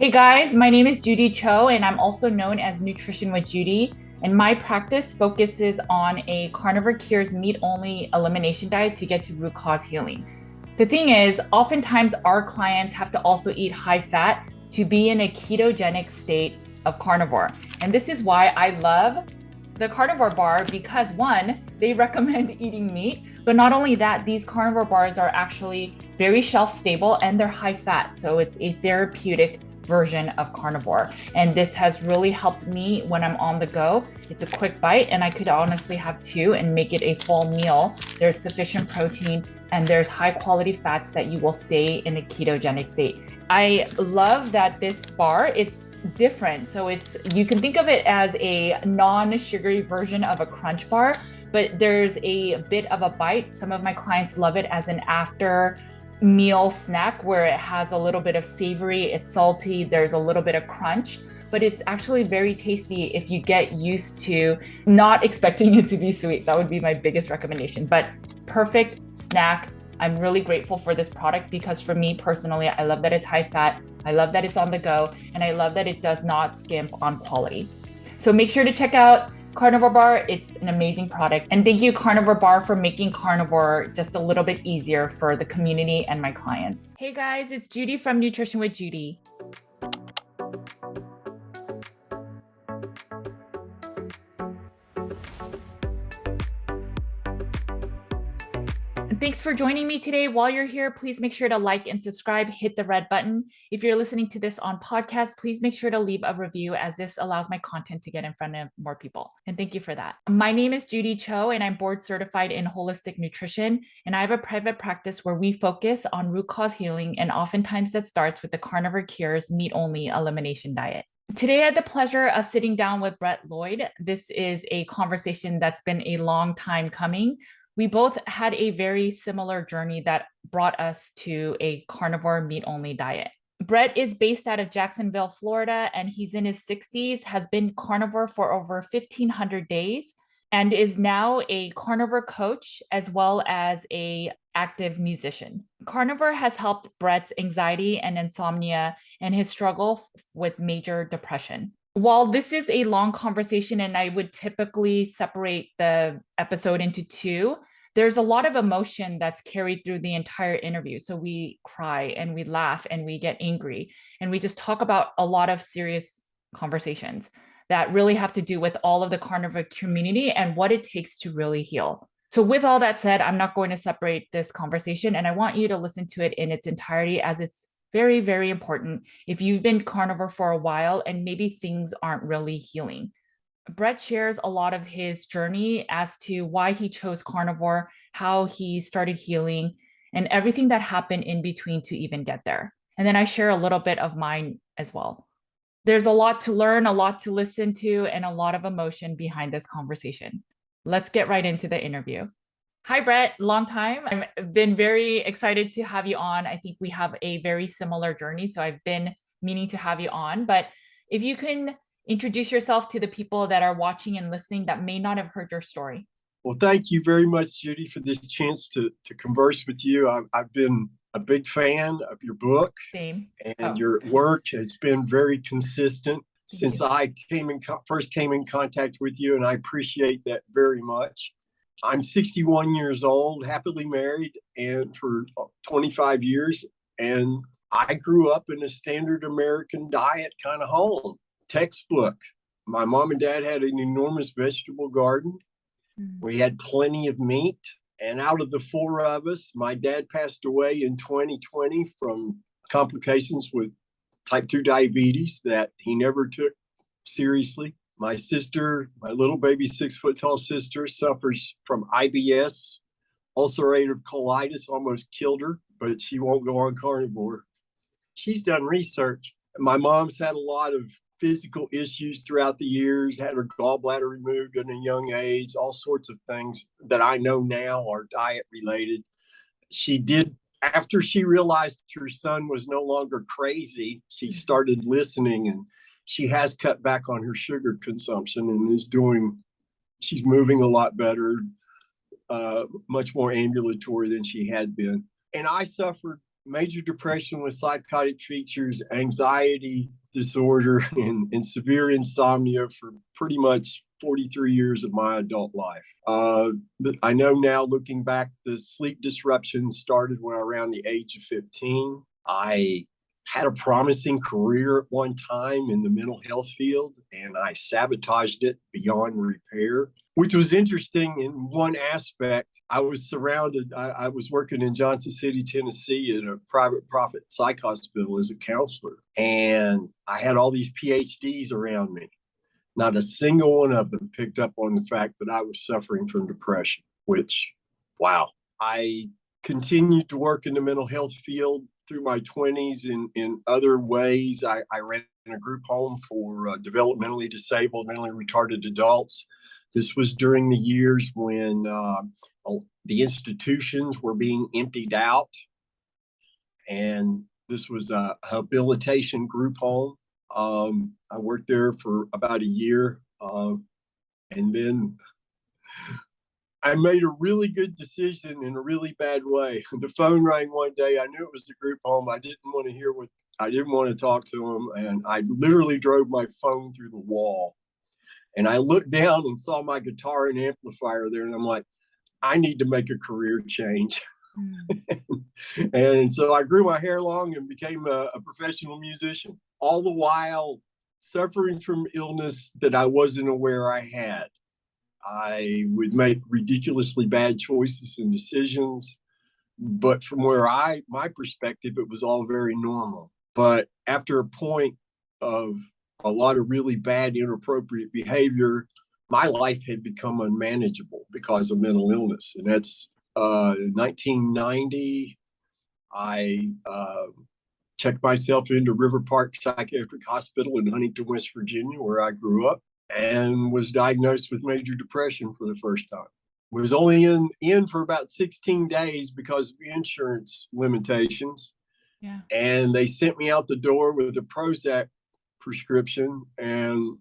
Hey guys, my name is Judy Cho, and I'm also known as Nutrition with Judy. And my practice focuses on a carnivore cures meat only elimination diet to get to root cause healing. The thing is, oftentimes our clients have to also eat high fat to be in a ketogenic state of carnivore. And this is why I love the carnivore bar because one, they recommend eating meat, but not only that, these carnivore bars are actually very shelf stable and they're high fat. So it's a therapeutic version of carnivore. And this has really helped me when I'm on the go. It's a quick bite and I could honestly have two and make it a full meal. There's sufficient protein and there's high quality fats that you will stay in a ketogenic state. I love that this bar, it's different. So you can think of it as a non-sugary version of a crunch bar, but there's a bit of a bite. Some of my clients love it as an after meal snack where it has a little bit of savory, it's salty, there's a little bit of crunch, but it's actually very tasty if you get used to not expecting it to be sweet. That would be my biggest recommendation, but perfect snack. I'm really grateful for this product because for me personally, I love that it's high fat, I love that it's on the go, and I love that it does not skimp on quality. So make sure to check out Carnivore Bar. It's an amazing product. And thank you, Carnivore Bar, for making carnivore just a little bit easier for the community and my clients. Hey guys, it's Judy from Nutrition with Judy. Thanks for joining me today. While you're here, please make sure to like and subscribe, hit the red button. If you're listening to this on podcast, please make sure to leave a review as this allows my content to get in front of more people. And thank you for that. My name is Judy Cho and I'm board certified in holistic nutrition. And I have a private practice where we focus on root cause healing. And oftentimes that starts with the Carnivore Cures meat only elimination diet. Today, I had the pleasure of sitting down with Brett Lloyd. This is a conversation that's been a long time coming. We both had a very similar journey that brought us to a carnivore meat only diet. Brett is based out of Jacksonville, Florida, and he's in his 60s, has been carnivore for over 1,500 days, and is now a carnivore coach as well as a active musician. Carnivore has helped Brett's anxiety and insomnia and his struggle with major depression. While this is a long conversation and I would typically separate the episode into two, there's a lot of emotion that's carried through the entire interview. So we cry and we laugh and we get angry and we just talk about a lot of serious conversations that really have to do with all of the carnivore community and what it takes to really heal. So with all that said, I'm not going to separate this conversation and I want you to listen to it in its entirety as it's very, very important if you've been carnivore for a while and maybe things aren't really healing. Brett shares a lot of his journey as to why he chose carnivore, how he started healing, and everything that happened in between to even get there. And then I share a little bit of mine as well. There's a lot to learn, a lot to listen to, and a lot of emotion behind this conversation. Let's get right into the interview. Hi, Brett. Long time. I've been very excited to have you on. I think we have a very similar journey. So I've been meaning to have you on. But if you can introduce yourself to the people that are watching and listening that may not have heard your story. Well, thank you very much, Judy, for this chance to converse with you. I've been a big fan of your book. Same. And your work has been very consistent since you. I first came in contact with you, and I appreciate that very much. I'm 61 years old, happily married, and for 25 years. And I grew up in a standard American diet kind of home, textbook. My mom and dad had an enormous vegetable garden. We had plenty of meat. And out of the four of us, my dad passed away in 2020 from complications with type 2 diabetes that he never took seriously. My sister, my little baby 6-foot-tall sister, suffers from IBS, ulcerative colitis, almost killed her, but she won't go on carnivore. She's done research. My mom's had a lot of physical issues throughout the years, had her gallbladder removed at a young age, all sorts of things that I know now are diet related. She did, after she realized her son was no longer crazy, she started listening, and she has cut back on her sugar consumption and she's moving a lot better, much more ambulatory than she had been. And I suffered major depression with psychotic features, anxiety disorder, and severe insomnia for pretty much 43 years of my adult life. I know now, looking back, the sleep disruption started when around the age of 15. I had a promising career at one time in the mental health field, and I sabotaged it beyond repair, which was interesting in one aspect. I was working in Johnson City, Tennessee at a private profit psych hospital as a counselor, and I had all these PhDs around me. Not a single one of them picked up on the fact that I was suffering from depression, which, wow. I continued to work in the mental health field through my 20s in other ways. I ran a group home for developmentally disabled, mentally retarded adults. This was during the years when the institutions were being emptied out. And this was a habilitation group home. I worked there for about a year. And then I made a really good decision in a really bad way. The phone rang one day. I knew it was the group home. I didn't want to talk to them. And I literally drove my phone through the wall. And I looked down and saw my guitar and amplifier there. And I'm like, I need to make a career change. And so I grew my hair long and became a professional musician, all the while suffering from illness that I wasn't aware I had. I would make ridiculously bad choices and decisions, but from my perspective, it was all very normal. But after a point of a lot of really bad, inappropriate behavior, my life had become unmanageable because of mental illness. And that's 1990. I checked myself into River Park Psychiatric Hospital in Huntington, West Virginia, where I grew up, and was diagnosed with major depression for the first time. Was only in for about 16 days because of insurance limitations. Yeah. And they sent me out the door with a Prozac prescription and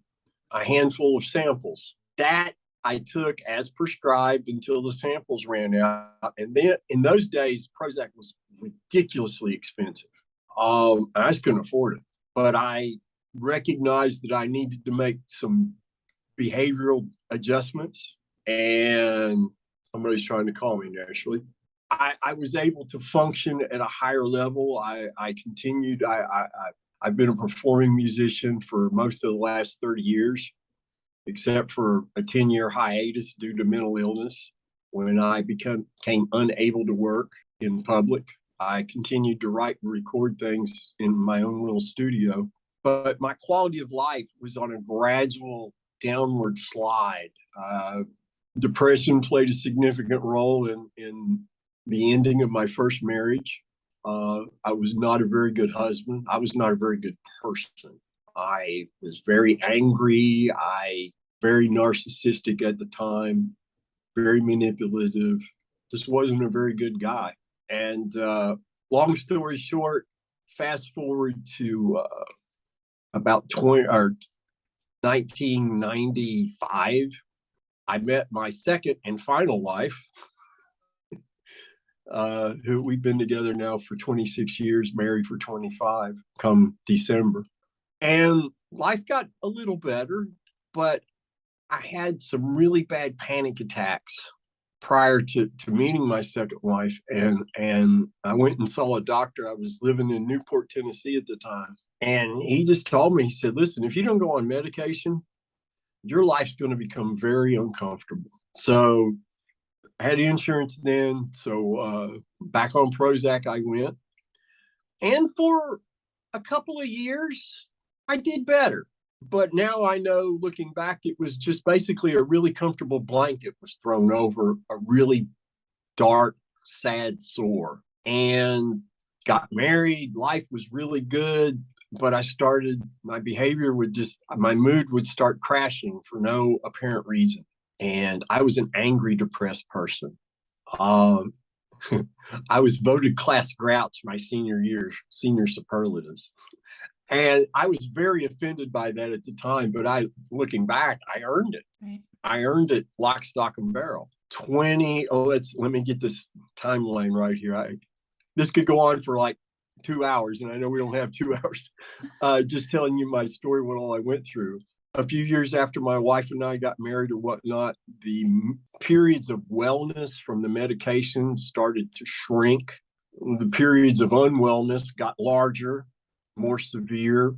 a handful of samples. That I took as prescribed until the samples ran out. And then in those days, Prozac was ridiculously expensive. I just couldn't afford it. But I recognized that I needed to make some behavioral adjustments. And somebody's trying to call me, actually. I was able to function at a higher level. I continued. I've been a performing musician for most of the last 30 years, except for a 10-year hiatus due to mental illness. When I became unable to work in public, I continued to write and record things in my own little studio. But my quality of life was on a gradual downward slide. Depression played a significant role in the ending of my first marriage. I was not a very good husband. I was not a very good person. I was very angry. Very narcissistic at the time, very manipulative. Just wasn't a very good guy. And long story short, fast forward to about 1995, I met my second and final wife, who we've been together now for 26 years, married for 25, come December. And life got a little better, but I had some really bad panic attacks prior to meeting my second wife. And I went and saw a doctor. I was living in Newport, Tennessee at the time. And he just told me, he said, listen, if you don't go on medication, your life's going to become very uncomfortable. So I had insurance then. So back on Prozac I went. And for a couple of years, I did better. But now I know, looking back, it was just basically a really comfortable blanket was thrown over a really dark, sad sore. And got married. Life was really good. But my mood would start crashing for no apparent reason. And I was an angry, depressed person. I was voted class grouch my senior year, senior superlatives. And I was very offended by that at the time, but looking back, I earned it. Right. I earned it lock, stock, and barrel. Let me get this timeline right here. this could go on for like 2 hours, and I know we don't have 2 hours. Just telling you my story, what all I went through. A few years after my wife and I got married or whatnot, the periods of wellness from the medication started to shrink. The periods of unwellness got larger, more severe.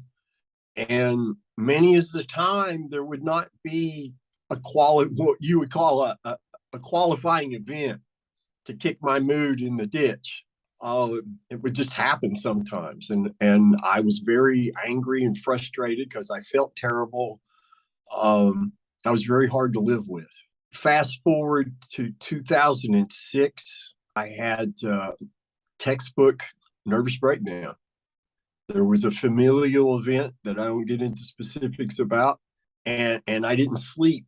And many is the time there would not be what you would call a qualifying event to kick my mood in the ditch. It would just happen sometimes. And I was very angry and frustrated because I felt terrible. I was very hard to live with. Fast forward to 2006, I had textbook nervous breakdown. There was a familial event that I don't get into specifics about, and I didn't sleep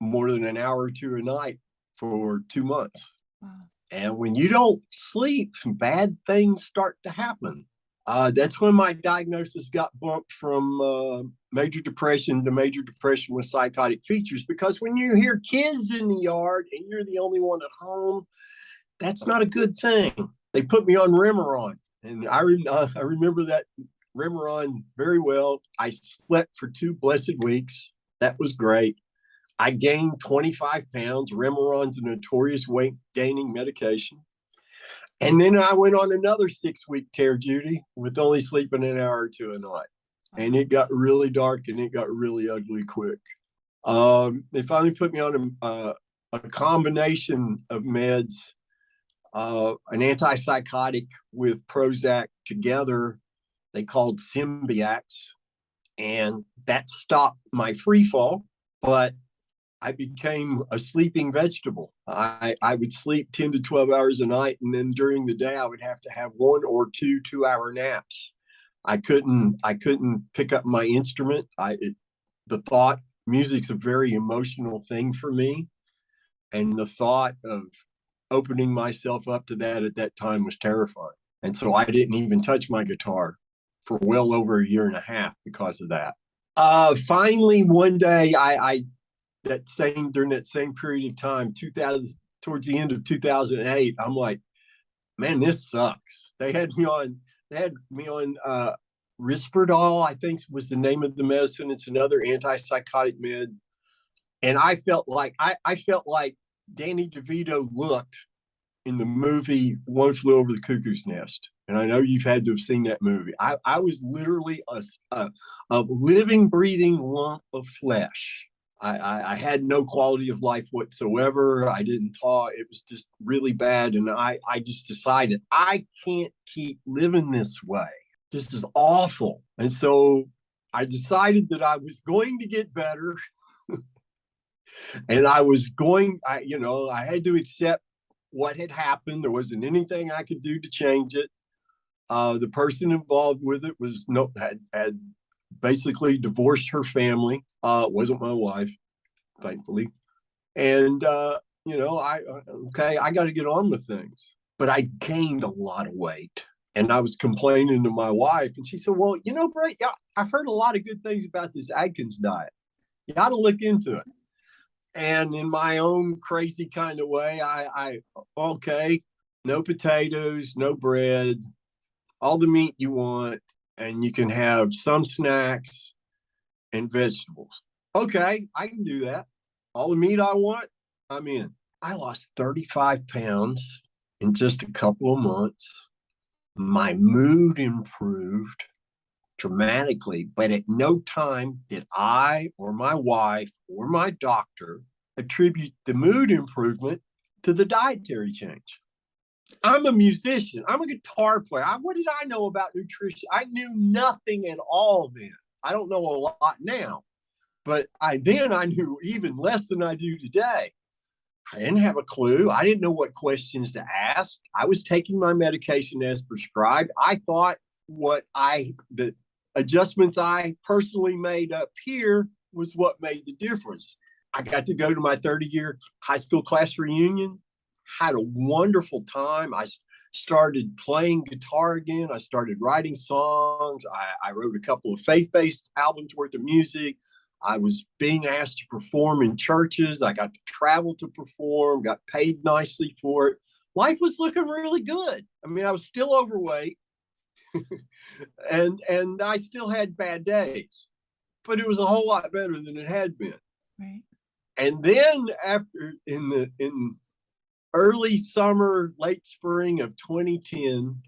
more than an hour or two a night for 2 months. Wow. And when you don't sleep, bad things start to happen. That's when my diagnosis got bumped from major depression to major depression with psychotic features. Because when you hear kids in the yard and you're the only one at home, that's not a good thing. They put me on Remeron, and I remember that Remeron very well. I slept for 2 blessed weeks. That was great. I gained 25 pounds. Remeron's a notorious weight gaining medication. And then I went on another 6-week tear, Judy, with only sleeping an hour or two a night. And it got really dark and it got really ugly quick. They finally put me on a combination of meds, an antipsychotic with Prozac together. They called Symbiax. And that stopped my free fall. But I became a sleeping vegetable. I would sleep 10 to 12 hours a night. And then during the day, I would have to have 1 or 2 2-hour naps. I couldn't pick up my instrument. The thought, music's a very emotional thing for me. And the thought of opening myself up to that at that time was terrifying. And so I didn't even touch my guitar for well over 1.5 years because of that. Finally, one day, during that same period of time, towards the end of 2008, I'm like, man, this sucks. They had me on Risperdal, I think was the name of the medicine. It's another antipsychotic med. And I felt like Danny DeVito looked in the movie One Flew Over the Cuckoo's Nest. And I know you've had to have seen that movie. I was literally a living, breathing lump of flesh. I had no quality of life whatsoever. I didn't talk. It was just really bad. And I just decided I can't keep living this way. This is awful. And so I decided that I was going to get better. And I had to accept what had happened. There wasn't anything I could do to change it. The person involved with it had basically divorced her family. Wasn't my wife, thankfully. And I got to get on with things. But I gained a lot of weight, and I was complaining to my wife, and she said, "Well, Brett, yeah, I've heard a lot of good things about this Atkins diet. You got to look into it." And in my own crazy kind of way, okay, no potatoes, no bread, all the meat you want, and you can have some snacks and vegetables. Okay, I can do that. All the meat I want, I'm in. I lost 35 pounds in just a couple of months. My mood improved dramatically, but at no time did I or my wife or my doctor attribute the mood improvement to the dietary change. I'm a musician. I'm a guitar player. What did I know about nutrition? I knew nothing at all then. I don't know a lot now, but I knew even less than I do today. I didn't have a clue. I didn't know what questions to ask. I was taking my medication as prescribed. I thought the adjustments I personally made up here was what made the difference. I got to go to my 30-year high school class reunion, had a wonderful time. I started playing guitar again. I started writing songs. I wrote a couple of faith-based albums worth of music. I was being asked to perform in churches. I got to travel to perform, got paid nicely for it. life was looking really good. I mean, I was still overweight and I still had bad days, but it was a whole lot better than it had been. Right. And then after in early summer, late spring of 2010,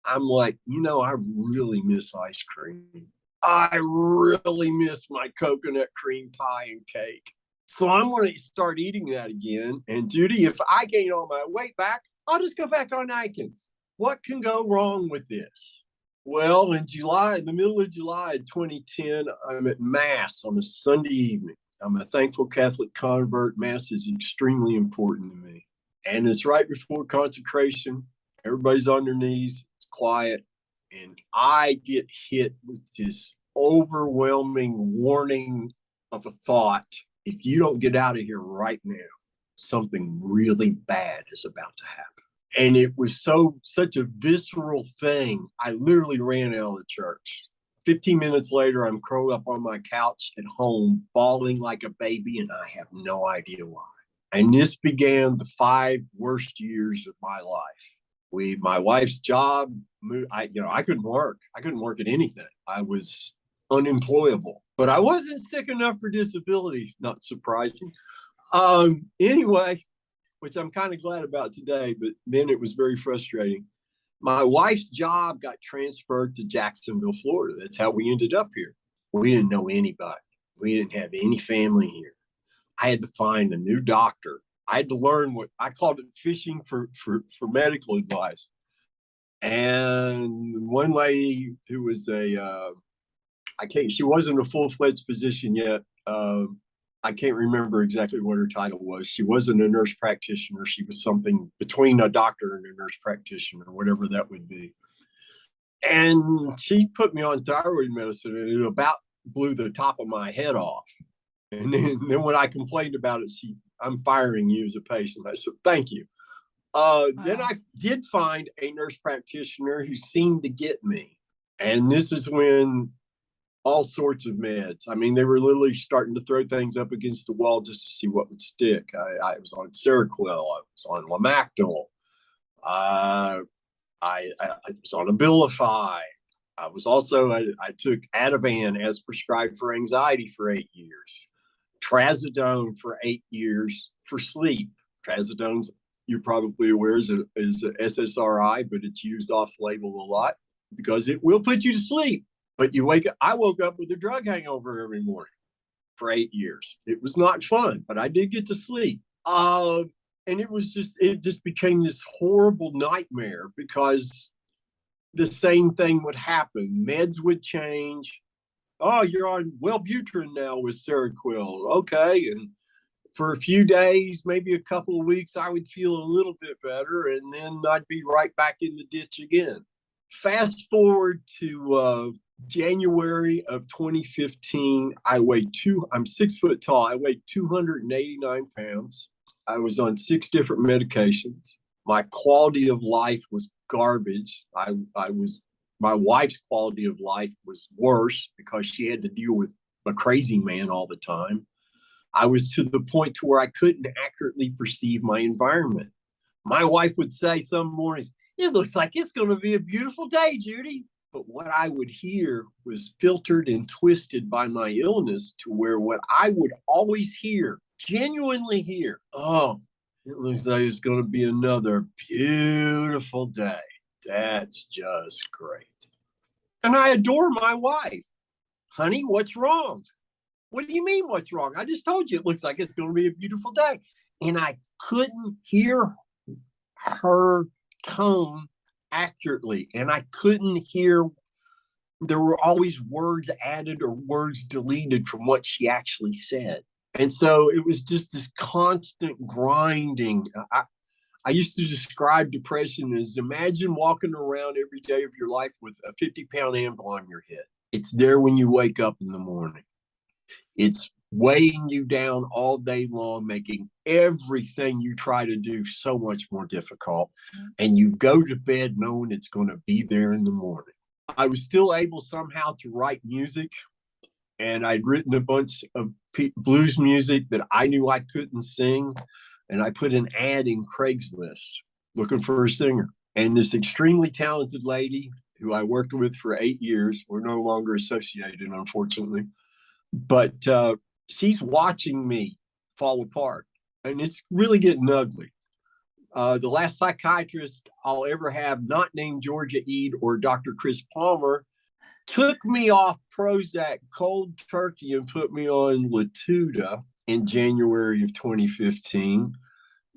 I'm like, I really miss ice cream. I really miss my coconut cream pie and cake. So I'm going to start eating that again. And Judy, if I gain all my weight back, I'll just go back on Atkins. What can go wrong with this? Well, in the middle of July of 2010, I'm at Mass on a Sunday evening. I'm a thankful Catholic convert. Mass is extremely important to me. And it's right before consecration. Everybody's on their knees. It's quiet. And I get hit with this overwhelming warning of a thought. If you don't get out of here right now, something really bad is about to happen. And it was such a visceral thing. I literally ran out of the church. 15 minutes later, I'm curled up on my couch at home, bawling like a baby, and I have no idea why. And this began the 5 worst years of my life. My wife's job, I couldn't work. I couldn't work at anything. I was unemployable, but I wasn't sick enough for disability, not surprising. Anyway, which I'm kind of glad about today, but then it was very frustrating. My wife's job got transferred to Jacksonville, Florida. That's how we ended up here. We didn't know anybody. We didn't have any family here. I had to find a new doctor. I had to learn what I called it fishing for medical advice. And one lady who was she wasn't a full-fledged physician yet. I can't remember exactly what her title was. She wasn't a nurse practitioner. She was something between a doctor and a nurse practitioner, whatever that would be. And she put me on thyroid medicine, and it about blew the top of my head off. And then when I complained about it, I'm firing you as a patient. I said, thank you. Wow. Then I did find a nurse practitioner who seemed to get me. And this is when all sorts of meds. I mean, they were literally starting to throw things up against the wall just to see what would stick. I was on Seroquel. I was on Lamictal. I was on Abilify. I took Ativan as prescribed for anxiety for 8 years. Trazodone for 8 years for sleep. Trazodone's, you're probably aware, is a SSRI, but it's used off-label a lot because it will put you to sleep. But I woke up with a drug hangover every morning for 8 years. It was not fun, but I did get to sleep. And it just became this horrible nightmare because the same thing would happen. Meds would change. Oh, you're on Wellbutrin now with Seroquel. Okay. And for a few days, maybe a couple of weeks, I would feel a little bit better, and then I'd be right back in the ditch again. Fast forward to January of 2015, I'm 6 foot tall. I weighed 289 pounds. I was on 6 different medications. My quality of life was garbage. My wife's quality of life was worse because she had to deal with a crazy man all the time. I was to the point to where I couldn't accurately perceive my environment. My wife would say some mornings, "It looks like it's going to be a beautiful day, Judy." But what I would hear was filtered and twisted by my illness to where what I would always hear, genuinely hear, "Oh, it looks like it's going to be another beautiful day. That's just great." And I adore my wife. "Honey, what's wrong?" "What do you mean, what's wrong? I just told you it looks like it's going to be a beautiful day." And I couldn't hear her tone accurately. And I couldn't hear, there were always words added or words deleted from what she actually said. And so it was just this constant grinding. I used to describe depression as, imagine walking around every day of your life with a 50-pound anvil on your head. It's there when you wake up in the morning. It's weighing you down all day long, making everything you try to do so much more difficult. And you go to bed knowing it's going to be there in the morning. I was still able somehow to write music, and I'd written a bunch of blues music that I knew I couldn't sing. And I put an ad in Craigslist looking for a singer. And this extremely talented lady who I worked with for 8 years, we're no longer associated, unfortunately, but she's watching me fall apart. And it's really getting ugly. The last psychiatrist I'll ever have, not named Georgia Eade or Dr. Chris Palmer, took me off Prozac cold turkey and put me on Latuda in January of 2015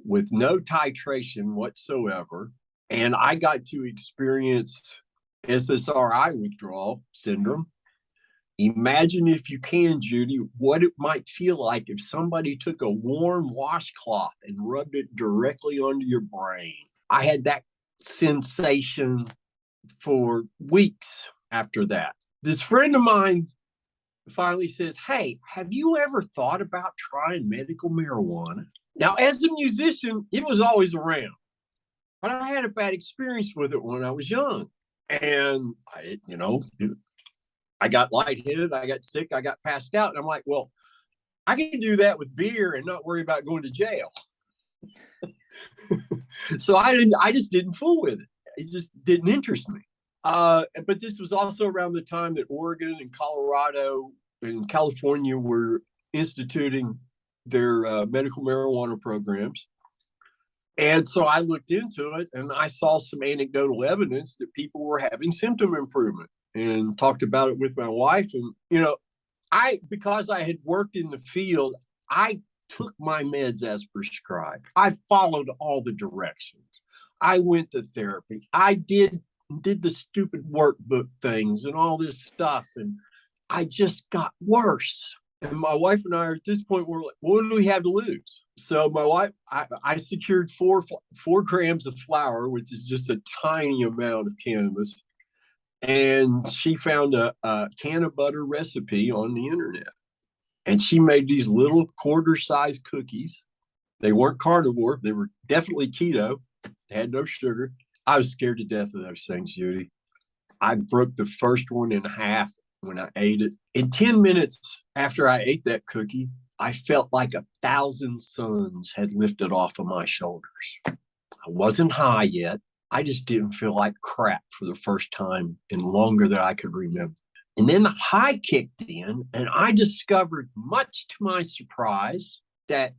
with no titration whatsoever. And I got to experience SSRI withdrawal syndrome. Imagine, if you can, Judy, what it might feel like if somebody took a warm washcloth and rubbed it directly onto your brain. I had that sensation for weeks after that. This friend of mine finally says, "Hey, have you ever thought about trying medical marijuana?" Now, as a musician, it was always around, but I had a bad experience with it when I was young. And I got lightheaded, I got sick, I got passed out. And I'm like, well, I can do that with beer and not worry about going to jail. So I just didn't fool with it. It just didn't interest me. But this was also around the time that Oregon and Colorado and California were instituting their medical marijuana programs. And so I looked into it and I saw some anecdotal evidence that people were having symptom improvement, and talked about it with my wife. And, because I had worked in the field, I took my meds as prescribed. I followed all the directions. I went to therapy. I did the stupid workbook things and all this stuff. And I just got worse. And my wife and I are at this point, we're like, what do we have to lose? So my wife, I secured 4 grams of flour, which is just a tiny amount of cannabis. And she found a can of butter recipe on the internet. And she made these little quarter-sized cookies. They weren't carnivore. They were definitely keto. They had no sugar. I was scared to death of those things, Judy. I broke the first one in half when I ate it. In 10 minutes after I ate that cookie, I felt like 1,000 suns had lifted off of my shoulders. I wasn't high yet. I just didn't feel like crap for the first time in longer than I could remember. And then the high kicked in, and I discovered, much to my surprise, that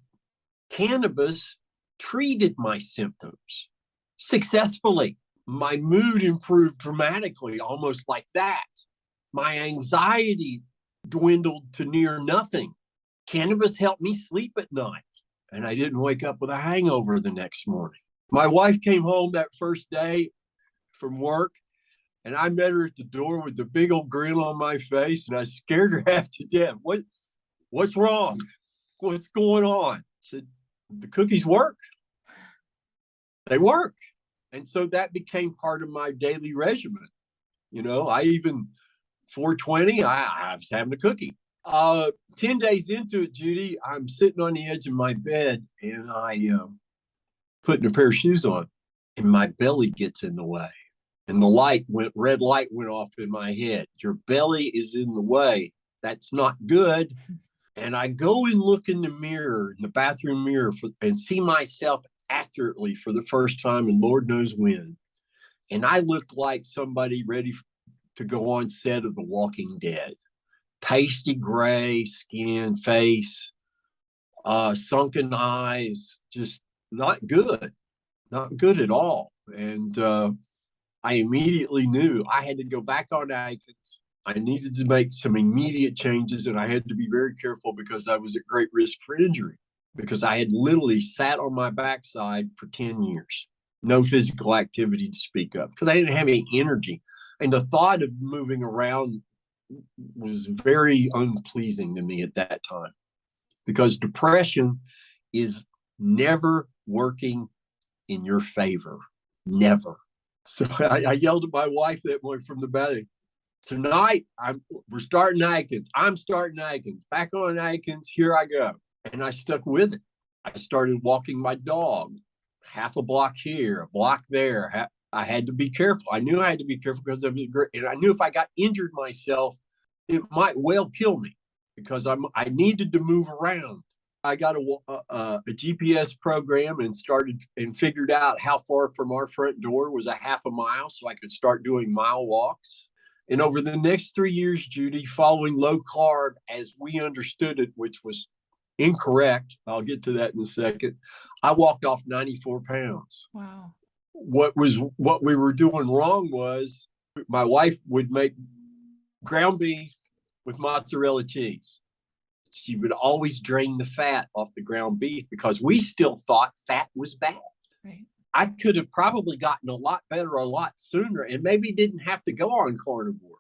cannabis treated my symptoms successfully. My mood improved dramatically, almost like that. My anxiety dwindled to near nothing. Cannabis helped me sleep at night, and I didn't wake up with a hangover the next morning. My wife came home that first day from work, and I met her at the door with the big old grin on my face, and I scared her half to death. What's wrong? What's going on? I said, the cookies work. They work. And so that became part of my daily regimen. I even, 420, I was having a cookie. 10 days into it, Judy, I'm sitting on the edge of my bed, and I putting a pair of shoes on, and my belly gets in the way. And the red light went off in my head. Your belly is in the way. That's not good. And I go and look in the mirror, in the bathroom mirror, and see myself accurately for the first time in Lord knows when. And I looked like somebody ready to go on set of The Walking Dead. Pasty gray skin, face, sunken eyes, just not good at all. And I immediately knew I had to go back on Atkins. I needed to make some immediate changes, and I had to be very careful because I was at great risk for injury, because I had literally sat on my backside for 10 years. No physical activity to speak of, because I didn't have any energy. And the thought of moving around was very unpleasing to me at that time, because depression is never working in your favor. Never. So I yelled at my wife that morning from the balcony, tonight we're starting Atkins. I'm starting Atkins. Back on Atkins, here I go. And I stuck with it. I started walking my dog, half a block here, a block there. I had to be careful. I knew I had to be careful because of it. And I knew if I got injured myself, it might well kill me, because I needed to move around. I got a GPS program and started and figured out how far from our front door was a half a mile, so I could start doing mile walks. And over the next 3 years, Judy, following low carb as we understood it, which was incorrect, I'll get to that in a second, I walked off 94 pounds. Wow. What we were doing wrong was my wife would make ground beef with mozzarella cheese. She would always drain the fat off the ground beef because we still thought fat was bad. Right. I could have probably gotten a lot better a lot sooner and maybe didn't have to go on carnivore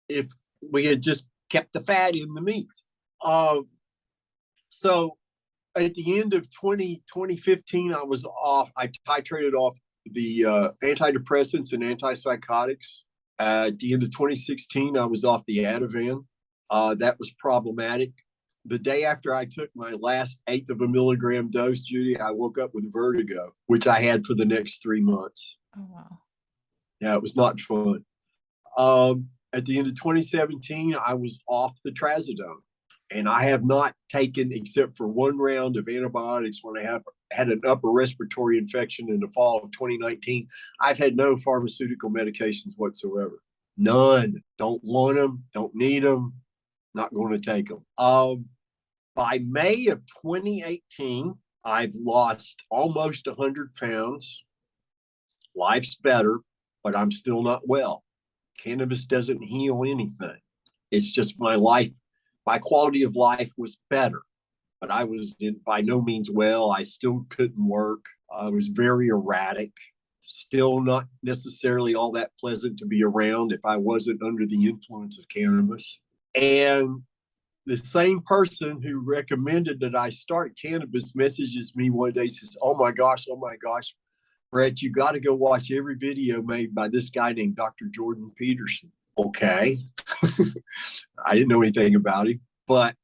if we had just kept the fat in the meat. So at the end of 2015, I was off. I titrated off the antidepressants and antipsychotics. At the end of 2016, I was off the Ativan. That was problematic. The day after I took my last 1/8 of a milligram dose, Judy, I woke up with vertigo, which I had for the next 3 months. Oh, wow. Yeah, it was not fun. At the end of 2017, I was off the trazodone, and I have not taken, except for 1 round of antibiotics when I had an upper respiratory infection in the fall of 2019. I've had no pharmaceutical medications whatsoever. None. Don't want them. Don't need them. Not going to take them. By May of 2018, I've lost almost 100 pounds. Life's better, but I'm still not well. Cannabis doesn't heal anything. It's just my life. My quality of life was better, but I was by no means well. I still couldn't work. I was very erratic. Still not necessarily all that pleasant to be around if I wasn't under the influence of cannabis. And the same person who recommended that I start cannabis messages me one day, says, oh my gosh, Brett, you got to go watch every video made by this guy named Dr. Jordan Peterson. Okay. I didn't know anything about him, but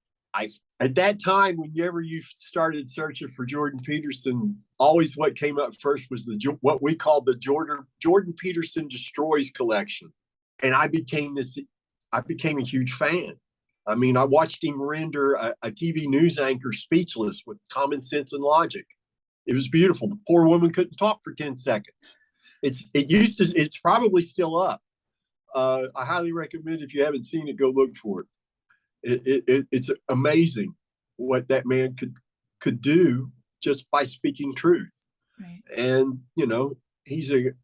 at that time, whenever you started searching for Jordan Peterson, always what came up first was what we called the Jordan Peterson Destroys collection. And I became a huge fan. I mean, I watched him render a TV news anchor speechless with common sense and logic. It was beautiful. The poor woman couldn't talk for 10 seconds. It's probably still up. I highly recommend, if you haven't seen it, go look for it. It's amazing what that man could do just by speaking truth. Right. And, he's an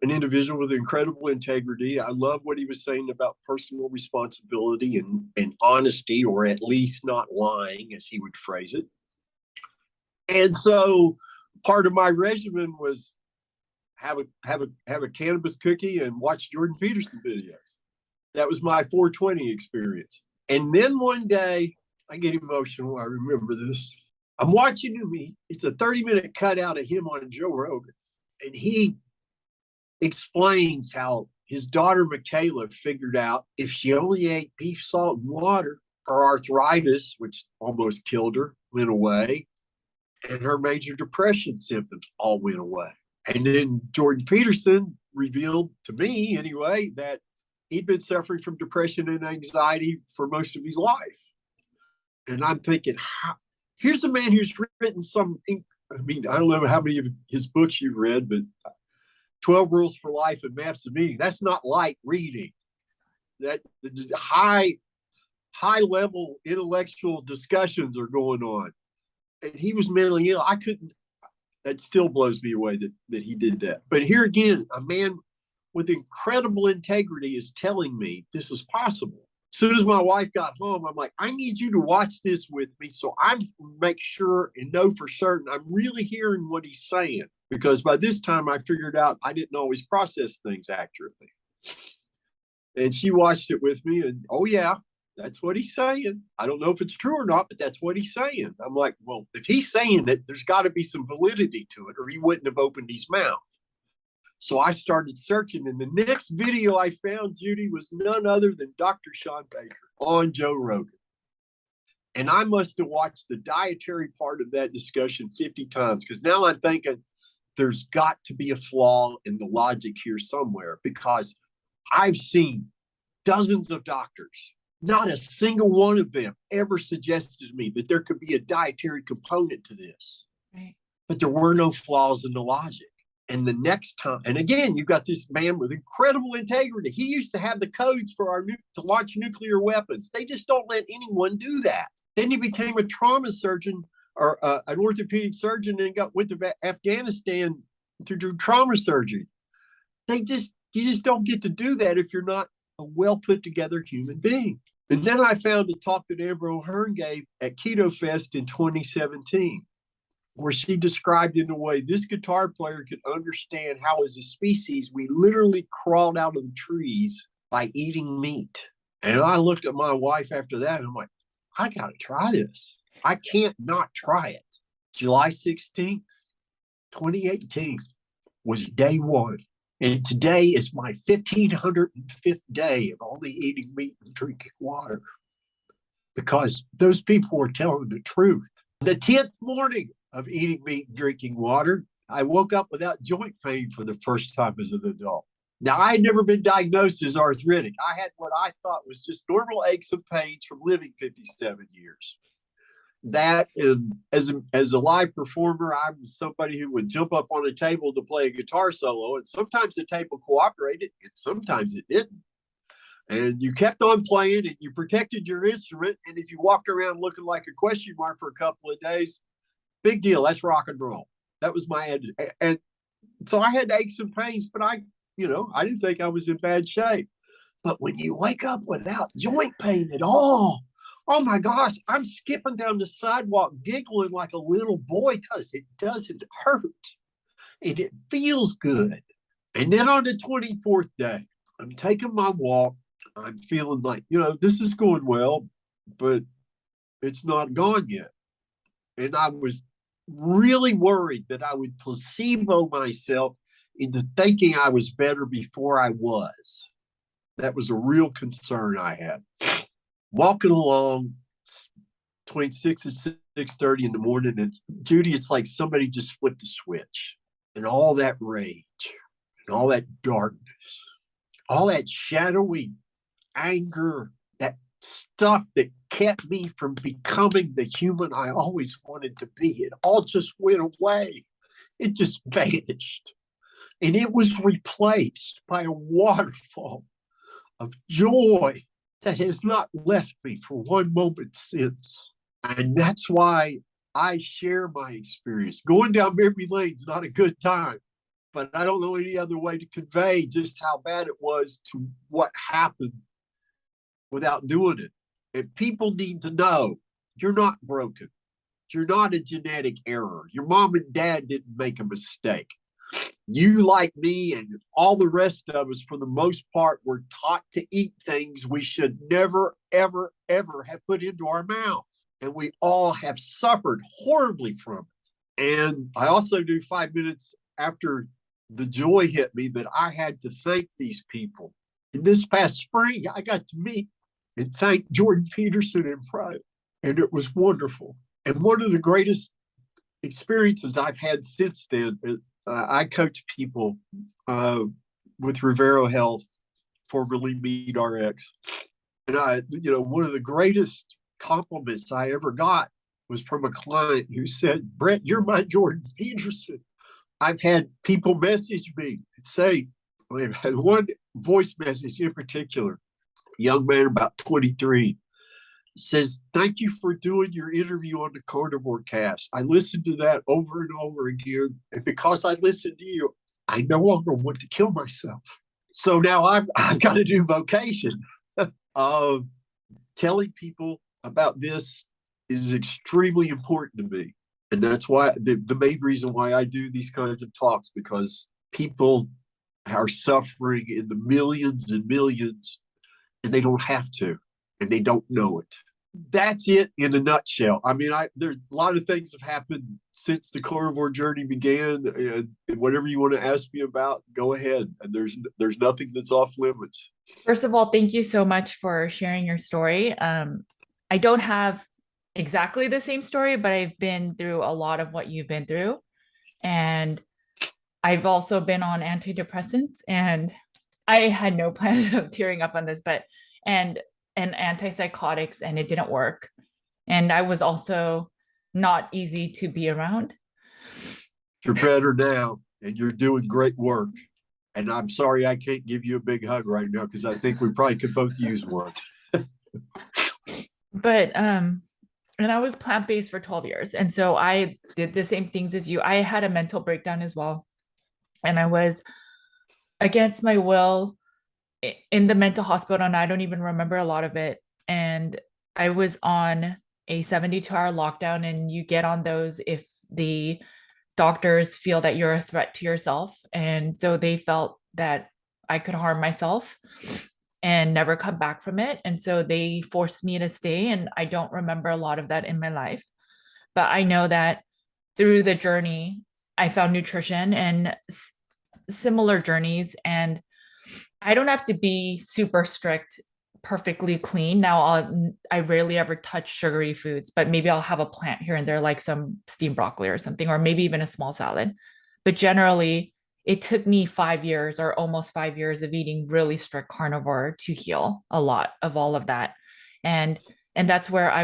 individual with incredible integrity. I love what he was saying about personal responsibility and honesty, or at least not lying, as he would phrase it. And so part of my regimen was have a cannabis cookie and watch Jordan Peterson videos. That was my 420 experience. And then one day, I get emotional. I remember this. I'm watching him. It's a 30-minute cutout of him on Joe Rogan. And he explains how his daughter, Michaela, figured out if she only ate beef, salt, and water, her arthritis, which almost killed her, went away. And her major depression symptoms all went away. And then Jordan Peterson revealed to me, anyway, that he'd been suffering from depression and anxiety for most of his life. And I'm thinking, here's a man who's written I don't know how many of his books you've read, but 12 Rules for Life and Maps of Meaning. That's not light reading. That high level intellectual discussions are going on. And he was mentally ill. That still blows me away that he did that. But here again, a man with incredible integrity is telling me this is possible. As soon as my wife got home, I'm like, I need you to watch this with me so I make sure and know for certain I'm really hearing what he's saying. Because by this time I figured out I didn't always process things accurately. And she watched it with me and, oh yeah, that's what he's saying. I don't know if it's true or not, but that's what he's saying. I'm like, well, if he's saying it, there's got to be some validity to it, or he wouldn't have opened his mouth. So I started searching, and the next video I found, Judy, was none other than Dr. Sean Baker on Joe Rogan. And I must have watched the dietary part of that discussion 50 times, because now I'm thinking there's got to be a flaw in the logic here somewhere, because I've seen dozens of doctors Not a single one of them ever suggested to me that there could be a dietary component to this. Right. But there were no flaws in the logic. And the next time, and again, you've got this man with incredible integrity. He used to have the codes for to launch nuclear weapons. They just don't let anyone do that. Then he became a trauma surgeon or an orthopedic surgeon and went to Afghanistan to do trauma surgery. You just don't get to do that if you're not a well put together human being. And then I found a talk that Amber O'Hearn gave at Keto Fest in 2017, where she described in a way this guitar player could understand how, as a species, we literally crawled out of the trees by eating meat. And I looked at my wife after that, and I'm like, I got to try this. I can't not try it. July 16th, 2018 was day one. And today is my 1,505th day of only eating meat and drinking water, because those people were telling the truth. The 10th morning of eating meat and drinking water, I woke up without joint pain for the first time as an adult. Now, I had never been diagnosed as arthritic. I had what I thought was just normal aches and pains from living 57 years. That, and as a live performer, I'm somebody who would jump up on a table to play a guitar solo, and sometimes the table cooperated, and sometimes it didn't. And you kept on playing, and you protected your instrument. And if you walked around looking like a question mark for a couple of days, big deal. That's rock and roll. That was my attitude. And so I had aches and pains, but I didn't think I was in bad shape. But when you wake up without joint pain at all, oh my gosh, I'm skipping down the sidewalk giggling like a little boy because it doesn't hurt and it feels good. And then on the 24th day, I'm taking my walk. I'm feeling like, this is going well, but it's not gone yet. And I was really worried that I would placebo myself into thinking I was better before I was. That was a real concern I had. Walking along between 6 and 6:30 in the morning, and Judy, it's like somebody just flipped a switch, and all that rage and all that darkness, all that shadowy anger, that stuff that kept me from becoming the human I always wanted to be, it all just went away. It just vanished. And it was replaced by a waterfall of joy that has not left me for one moment since. And that's why I share my experience. Going down memory lane is not a good time, but I don't know any other way to convey just how bad it was to what happened without doing it. And people need to know you're not broken. You're not a genetic error. Your mom and dad didn't make a mistake. You, like me and all the rest of us, for the most part, were taught to eat things we should never, ever, ever have put into our mouth. And we all have suffered horribly from it. And I also do 5 minutes after the joy hit me that I had to thank these people. In this past spring, I got to meet and thank Jordan Peterson in private. And it was wonderful. And one of the greatest experiences I've had since then, I coach people with Rivero Health, formerly MeatRx. And one of the greatest compliments I ever got was from a client who said, Brett, you're my Jordan Peterson. I've had people message me and say, I had one voice message in particular, a young man about 23, says, thank you for doing your interview on the Carnivore Cast. I listened to that over and over again. And because I listened to you, I no longer want to kill myself. So now I've got a new vocation of telling people about this is extremely important to me. And that's why the main reason why I do these kinds of talks, because people are suffering in the millions and millions, and they don't have to, and they don't know it. That's it in a nutshell. I mean, there's a lot of things have happened since the carnivore journey began, and whatever you want to ask me about, go ahead. And there's nothing that's off limits. First of all, thank you so much for sharing your story. I don't have exactly the same story, but I've been through a lot of what you've been through. And I've also been on antidepressants, and I had no plans of tearing up on this, and and antipsychotics, and it didn't work. And I was also not easy to be around. You're better now, and you're doing great work. And I'm sorry I can't give you a big hug right now because I think we probably could both use one. But and I was plant-based for 12 years. And so I did the same things as you. I had a mental breakdown as well. And I was against my will in the mental hospital, and I don't even remember a lot of it. And I was on a 72-hour lockdown, and you get on those if the doctors feel that you're a threat to yourself. And so they felt that I could harm myself and never come back from it. And so they forced me to stay. And I don't remember a lot of that in my life. But I know that through the journey, I found nutrition and similar journeys. And I don't have to be super strict, perfectly clean. Now I rarely ever touch sugary foods, but maybe I'll have a plant here and there, like some steamed broccoli or something, or maybe even a small salad. But generally, it took me 5 years or almost 5 years of eating really strict carnivore to heal a lot of all of that. And and that's where I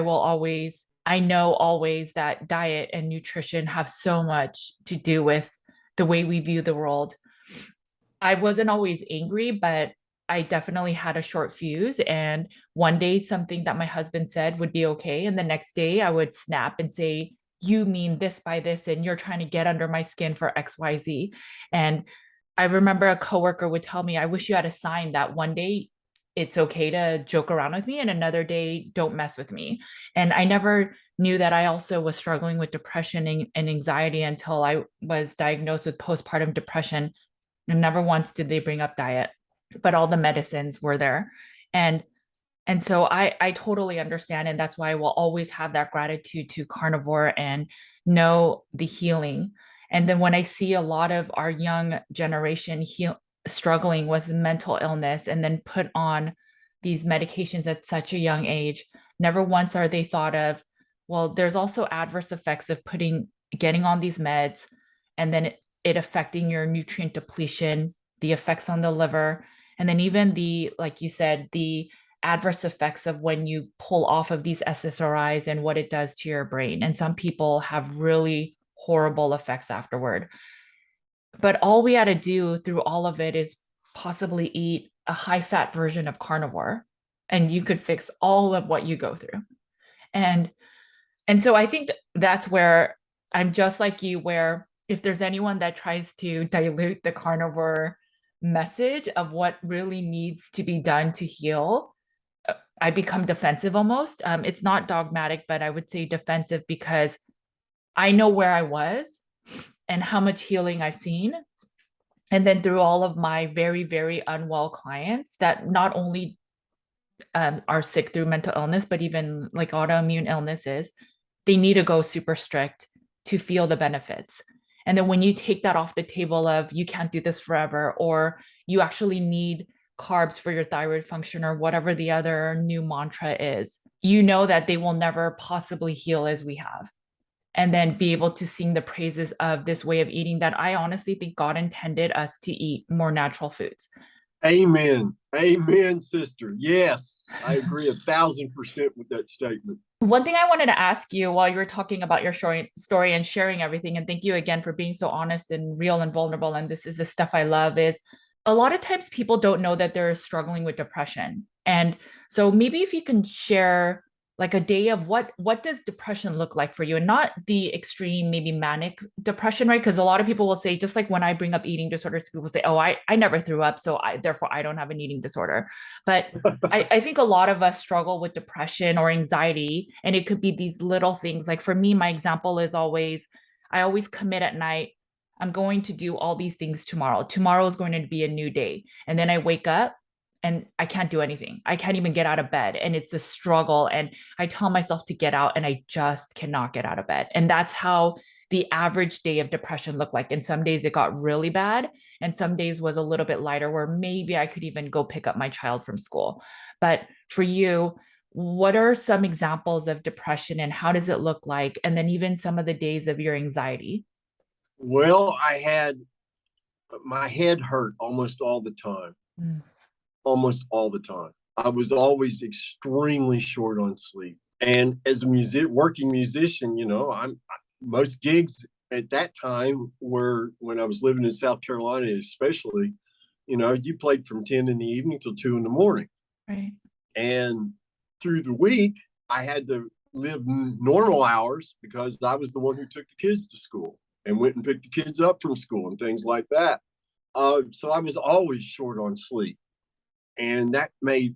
know always that diet and nutrition have so much to do with the way we view the world. I wasn't always angry, but I definitely had a short fuse. And one day, something that my husband said would be okay. And the next day, I would snap and say, "You mean this by this, and you're trying to get under my skin for XYZ." And I remember a coworker would tell me, "I wish you had a sign that one day it's okay to joke around with me, and another day, don't mess with me." And I never knew that I also was struggling with depression and anxiety until I was diagnosed with postpartum depression, and never once did they bring up diet, but all the medicines were there. And and so I totally understand. And that's why I will always have that gratitude to carnivore and know the healing. And then when I see a lot of our young generation struggling with mental illness and then put on these medications at such a young age, never once are they thought of, well, there's also adverse effects of getting on these meds, and then it affecting your nutrient depletion, the effects on the liver, and then even like you said, the adverse effects of when you pull off of these SSRIs and what it does to your brain. And some people have really horrible effects afterward. But all we had to do through all of it is possibly eat a high fat version of carnivore, and you could fix all of what you go through. And and so I think that's where I'm just like you, where if there's anyone that tries to dilute the carnivore message of what really needs to be done to heal, I become defensive almost. It's not dogmatic, but I would say defensive because I know where I was and how much healing I've seen. And then through all of my very, very unwell clients that not only are sick through mental illness, but even like autoimmune illnesses, they need to go super strict to feel the benefits. And then when you take that off the table of you can't do this forever, or you actually need carbs for your thyroid function, or whatever the other new mantra is, you know that they will never possibly heal as we have. And then be able to sing the praises of this way of eating that I honestly think God intended us to eat more natural foods. Amen. Amen, sister. Yes, I agree 1,000% with that statement. One thing I wanted to ask you while you were talking about your story and sharing everything, and thank you again for being so honest and real and vulnerable. And this is the stuff I love, is a lot of times people don't know that they're struggling with depression. And so maybe if you can share like a day of what does depression look like for you, and not the extreme maybe manic depression, right? Because a lot of people will say, just like when I bring up eating disorders, people say, oh, I never threw up, so therefore I don't have an eating disorder. But I think a lot of us struggle with depression or anxiety, and it could be these little things. Like for me, my example is always, I always commit at night, I'm going to do all these things tomorrow. Tomorrow is going to be a new day. And then I wake up and I can't do anything. I can't even get out of bed. And it's a struggle. And I tell myself to get out and I just cannot get out of bed. And that's how the average day of depression looked like. And some days it got really bad. And some days was a little bit lighter where maybe I could even go pick up my child from school. But for you, what are some examples of depression and how does it look like? And then even some of the days of your anxiety. Well, my head hurt almost all the time. Mm. Almost all the time. I was always extremely short on sleep. And as a working musician, most gigs at that time were when I was living in South Carolina, especially, you played from 10 in the evening till 2 in the morning. Right. And through the week, I had to live normal hours because I was the one who took the kids to school and went and picked the kids up from school and things like that. So I was always short on sleep. And that made,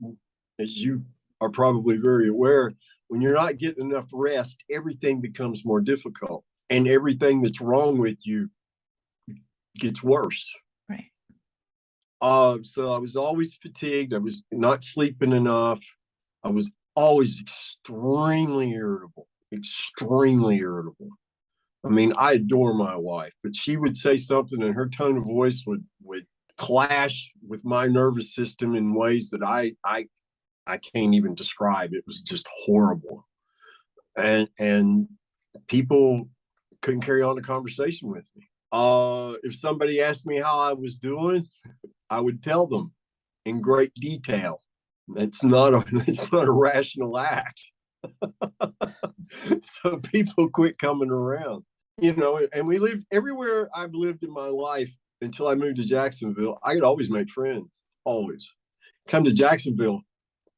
as you are probably very aware, when you're not getting enough rest, everything becomes more difficult and everything that's wrong with you gets worse. Right. So I was always fatigued. I was not sleeping enough. I was always extremely irritable. I mean, I adore my wife, but she would say something and her tone of voice would clash with my nervous system in ways that I can't even describe. It was just horrible. And people couldn't carry on a conversation with me. If somebody asked me how I was doing, I would tell them in great detail. It's not a rational act. So people quit coming around, and we lived everywhere I've lived in my life until I moved to Jacksonville. I could always make friends, always. Come to Jacksonville,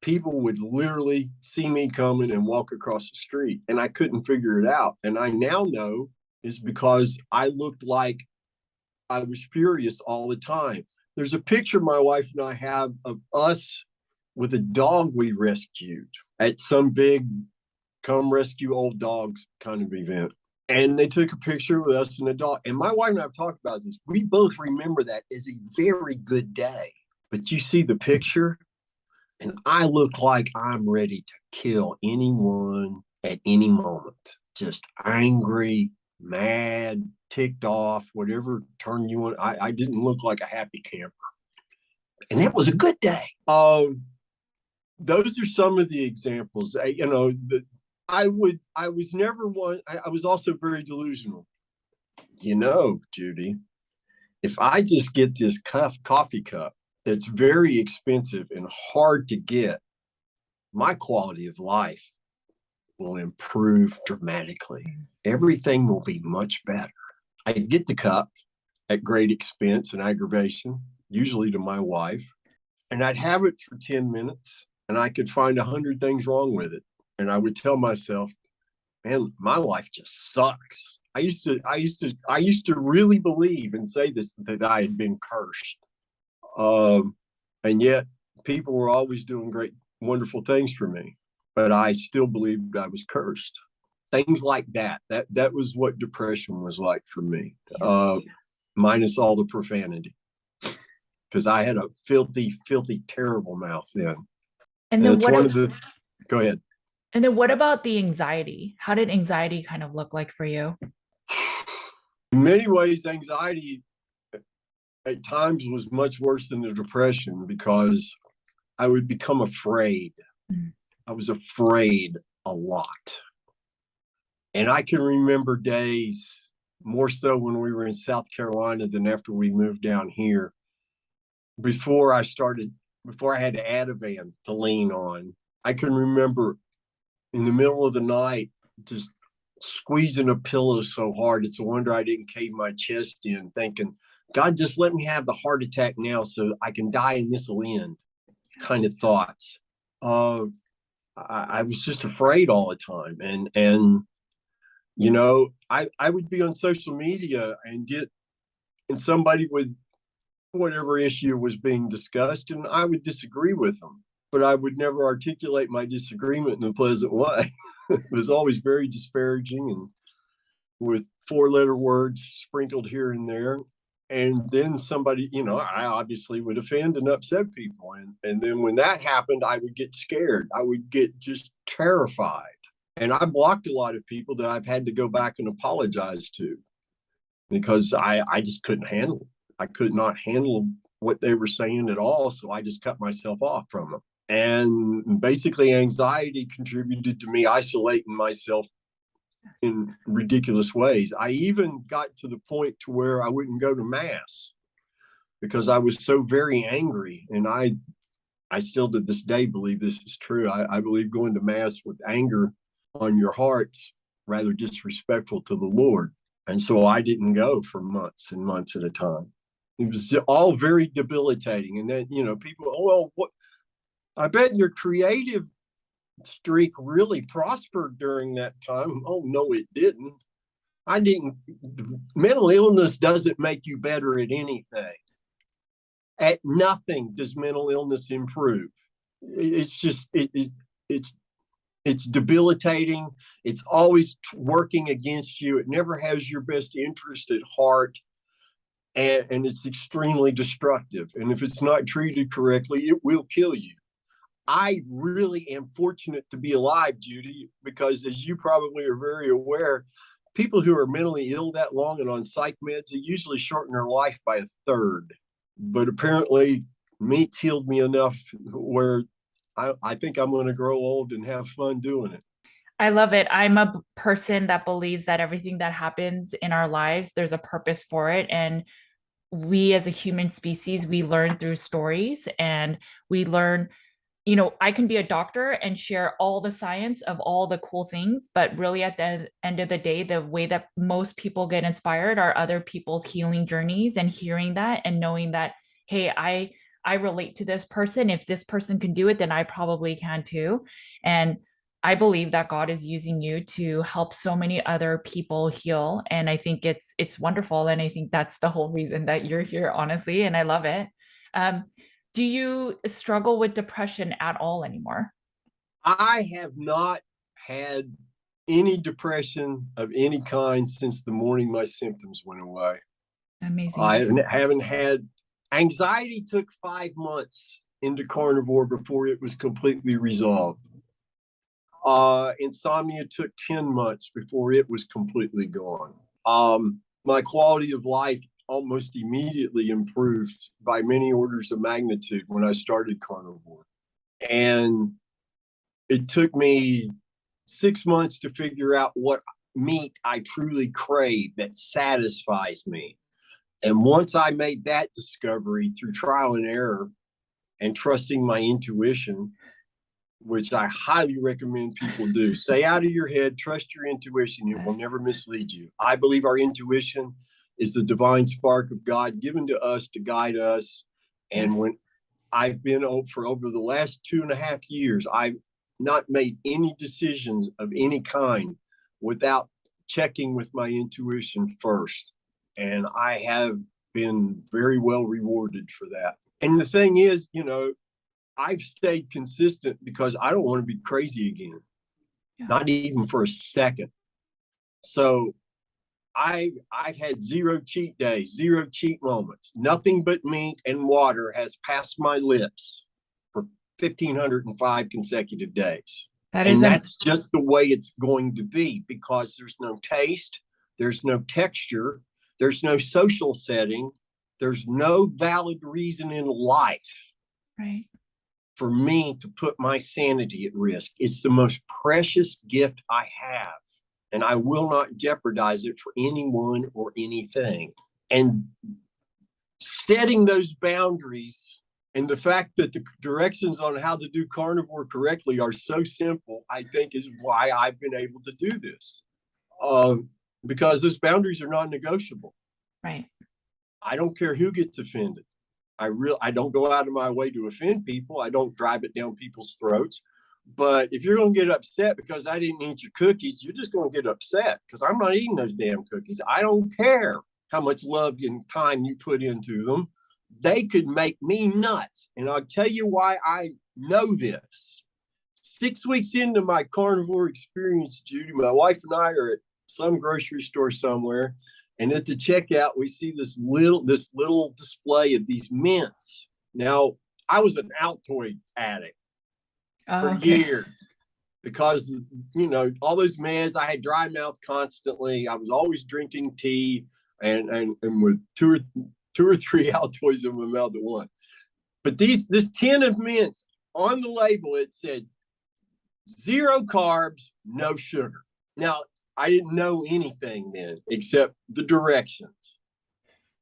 people would literally see me coming and walk across the street, and I couldn't figure it out. And I now know is because I looked like I was furious all the time. There's a picture my wife and I have of us with a dog we rescued at some big come rescue old dogs kind of event. And they took a picture with us and a dog. And my wife and I have talked about this. We both remember that as a very good day. But you see the picture, and I look like I'm ready to kill anyone at any moment. Just angry, mad, ticked off, whatever term you want. I didn't look like a happy camper. And that was a good day. Those are some of the examples. I was never one. I was also very delusional. Judy, if I just get this coffee cup that's very expensive and hard to get, my quality of life will improve dramatically. Everything will be much better. I get the cup at great expense and aggravation, usually to my wife, and I'd have it for 10 minutes and I could find 100 things wrong with it. And I would tell myself, man, my life just sucks. I used to really believe and say this, that I had been cursed. And yet people were always doing great, wonderful things for me, but I still believed I was cursed. Things like that. That was what depression was like for me, minus all the profanity, because I had a filthy, terrible mouth then. And then go ahead. And then what about the anxiety? How did anxiety kind of look like for you? In many ways, anxiety at times was much worse than the depression because I would become afraid. Mm. I was afraid a lot. And I can remember days, more so when we were in South Carolina than after we moved down here, before I had to add a van to lean on. I can remember in the middle of the night, just squeezing a pillow so hard, it's a wonder I didn't cave my chest in, thinking, God, just let me have the heart attack now so I can die and this will end, kind of thoughts. I was just afraid all the time. And I would be on social media and somebody would, whatever issue was being discussed, and I would disagree with them. But I would never articulate my disagreement in a pleasant way. It was always very disparaging and with 4-letter words sprinkled here and there. And then somebody, I obviously would offend and upset people. And then when that happened, I would get scared. I would get just terrified. And I blocked a lot of people that I've had to go back and apologize to because I just couldn't handle it. I could not handle what they were saying at all. So I just cut myself off from them. And basically anxiety contributed to me isolating myself in ridiculous ways. I even got to the point to where I wouldn't go to mass because I was so very angry. And I I still to this day believe this is true. I believe going to mass with anger on your heart's rather disrespectful to the Lord. And so I didn't go for months and months at a time. It was all very debilitating. And then, people, oh, well, what? I bet your creative streak really prospered during that time. Oh, no, it didn't. I didn't. Mental illness doesn't make you better at anything. At nothing does mental illness improve. It's just, it's debilitating. It's always working against you. It never has your best interest at heart. And it's extremely destructive. And if it's not treated correctly, it will kill you. I really am fortunate to be alive, Judy, because as you probably are very aware, people who are mentally ill that long and on psych meds, they usually shorten their life by a third. But apparently, meat's healed me enough where I think I'm going to grow old and have fun doing it. I love it. I'm a person that believes that everything that happens in our lives, there's a purpose for it. And we as a human species, we learn through stories, and we learn, I can be a doctor and share all the science of all the cool things, but really at the end of the day, the way that most people get inspired are other people's healing journeys, and hearing that and knowing that, hey, I relate to this person. If this person can do it, then I probably can too. And I believe that God is using you to help so many other people heal. And I think it's wonderful. And I think that's the whole reason that you're here, honestly. And I love it. Um, do you struggle with depression at all anymore? I have not had any depression of any kind since the morning my symptoms went away. I Amazing. haven't had anxiety. Took 5 months into carnivore before it was completely resolved. Insomnia took 10 months before it was completely gone. My quality of life almost immediately improved by many orders of magnitude when I started carnivore. And it took me 6 months to figure out what meat I truly crave that satisfies me. And once I made that discovery through trial and error and trusting my intuition, which I highly recommend people do, stay out of your head, trust your intuition. It will never mislead you. I believe our intuition is the divine spark of God given to us to guide us. And when I've been for over the last 2.5 years, I've not made any decisions of any kind without checking with my intuition first. And I have been very well rewarded for that. And the thing is, I've stayed consistent because I don't want to be crazy again, not even for a second. So I've had 0 cheat days, 0 cheat moments. Nothing but meat and water has passed my lips for 1,505 consecutive days. And that's just the way it's going to be, because there's no taste, there's no texture, there's no social setting, there's no valid reason in life for me to put my sanity at risk. It's the most precious gift I have, and I will not jeopardize it for anyone or anything. And setting those boundaries and the fact that the directions on how to do carnivore correctly are so simple, I think is why I've been able to do this. Because those boundaries are non-negotiable. Right. I don't care who gets offended. I don't go out of my way to offend people. I don't drive it down people's throats. But if you're going to get upset because I didn't eat your cookies, you're just going to get upset because I'm not eating those damn cookies. I don't care how much love and time you put into them. They could make me nuts. And I'll tell you why I know this. 6 weeks into my carnivore experience, Judy, my wife and I are at some grocery store somewhere. And at the checkout, we see this little display of these mints. Now, I was an Altoid addict for years because, all those meds, I had dry mouth constantly. I was always drinking tea and with two or three Altoids in my mouth at once. But this tin of mints, on the label, it said 0 carbs, no sugar. Now, I didn't know anything then except the directions.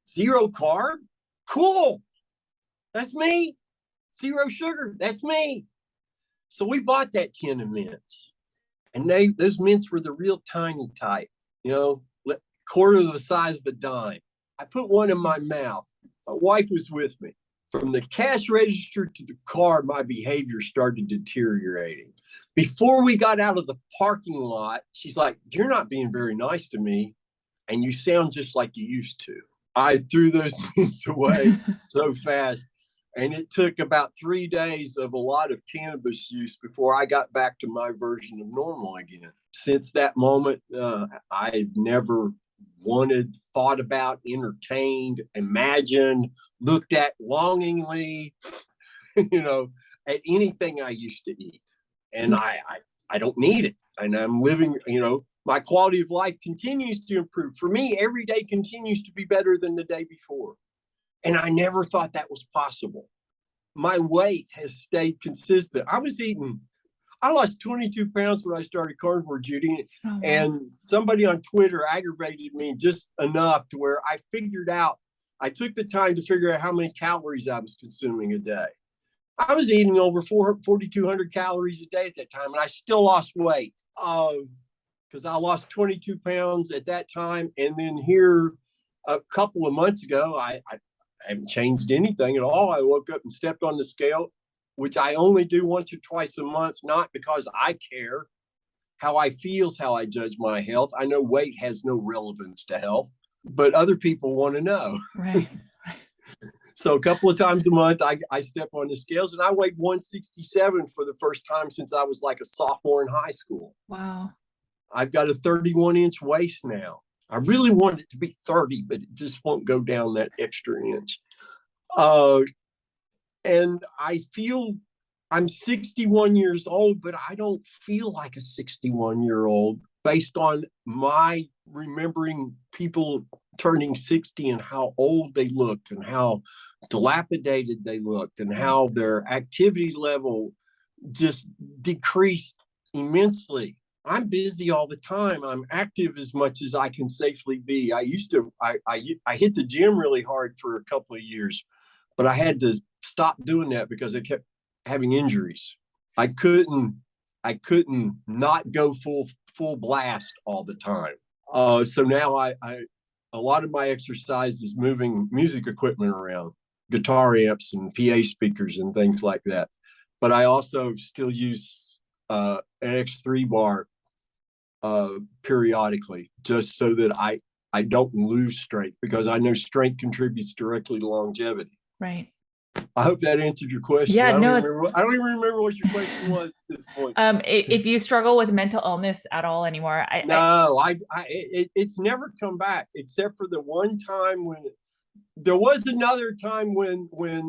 0 carb? Cool. That's me. zero sugar. That's me. So we bought that tin of mints. And those mints were the real tiny type, quarter of the size of a dime. I put one in my mouth. My wife was with me. From the cash register to the car, my behavior started deteriorating. Before we got out of the parking lot, she's like, "You're not being very nice to me, and you sound just like you used to." I threw those mints away so fast. And it took about 3 days of a lot of cannabis use before I got back to my version of normal again. Since that moment, I've never wanted, thought about, entertained, imagined, looked at longingly, at anything I used to eat. And I don't need it. And I'm living, my quality of life continues to improve. For me, every day continues to be better than the day before. And I never thought that was possible. My weight has stayed consistent. I lost 22 pounds when I started carnivore, Judy. Oh, wow. And somebody on Twitter aggravated me just enough to where I took the time to figure out how many calories I was consuming a day. I was eating over 4,200 calories a day at that time, and I still lost weight because I lost 22 pounds at that time. And then here a couple of months ago, I haven't changed anything at all. I woke up and stepped on the scale, which I only do once or twice a month, not because I care. How I feel is how I judge my health. I know weight has no relevance to health, but other people want to know. Right. So a couple of times a month, I step on the scales, and I weighed 167 for the first time since I was like a sophomore in high school. Wow. I've got a 31-inch waist now. I really wanted it to be 30, but it just won't go down that extra inch. And I feel I'm 61 years old, but I don't feel like a 61-year-old based on my remembering people turning 60 and how old they looked and how dilapidated they looked and how their activity level just decreased immensely. I'm busy all the time. I'm active as much as I can safely be. I hit the gym really hard for a couple of years, but I had to stop doing that because I kept having injuries. I couldn't not go full blast all the time. So now a lot of my exercise is moving music equipment around, guitar amps and PA speakers and things like that. But I also still use an X3 bar periodically, just so that I don't lose strength, because I know strength contributes directly to longevity. Right. I hope that answered your question. Yeah, I don't even remember what your question was at this point. If you struggle with mental illness at all anymore, it's never come back, except for the one time when there was another time when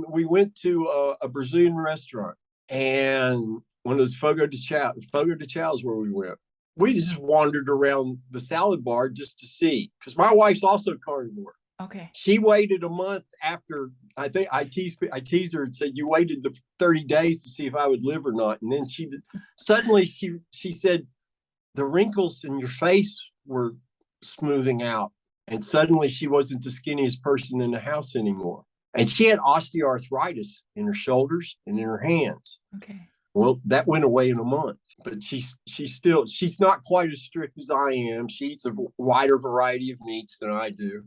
we went to a Brazilian restaurant, and one of those Fogo de Chão's where we went. We just wandered around the salad bar just to see, because my wife's also carnivore. Okay. She waited a month after, I think I teased her and said, "You waited the 30 days to see if I would live or not." And then she said, "The wrinkles in your face were smoothing out." And suddenly she wasn't the skinniest person in the house anymore. And she had osteoarthritis in her shoulders and in her hands. Okay. Well, that went away in a month, but she's not quite as strict as I am. She eats a wider variety of meats than I do,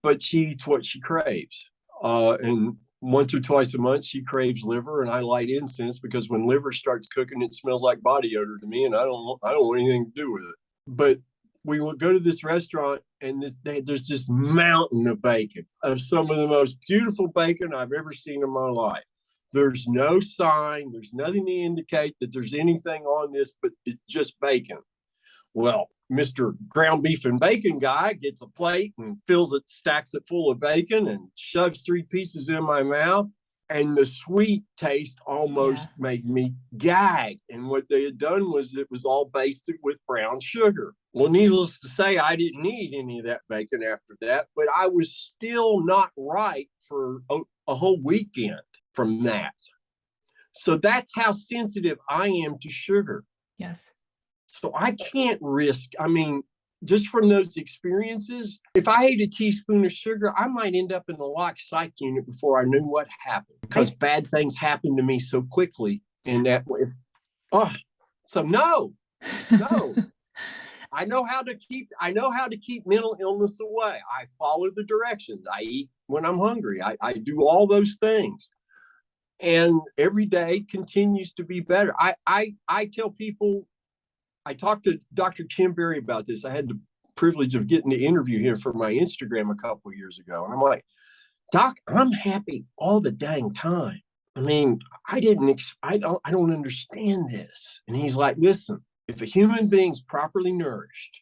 but she eats what she craves. And once or twice a month, she craves liver, and I light incense, because when liver starts cooking, it smells like body odor to me, and I don't want anything to do with it. But we will go to this restaurant, and there's this mountain of bacon, of some of the most beautiful bacon I've ever seen in my life. There's no sign, there's nothing to indicate that there's anything on this, but it's just bacon. Well, Mr. Ground Beef and Bacon guy gets a plate and stacks it full of bacon, and shoves 3 pieces in my mouth. And the sweet taste almost made me gag. And what they had done was it was all basted with brown sugar. Well, needless to say, I didn't eat any of that bacon after that, but I was still not right for a whole weekend from that. So that's how sensitive I am to sugar. Yes. So I can't risk, just from those experiences, if I ate a teaspoon of sugar, I might end up in a locked psych unit before I knew what happened, because bad things happened to me so quickly. And that, so no. I know how to keep mental illness away. I follow the directions. I eat when I'm hungry. I do all those things. And every day continues to be better. I tell people, I talked to Dr. Tim Berry about this. I had the privilege of getting to interview him for my Instagram a couple of years ago. And I'm like, Doc, I'm happy all the dang time. I mean, I don't understand this. And he's like, listen, if a human being's properly nourished,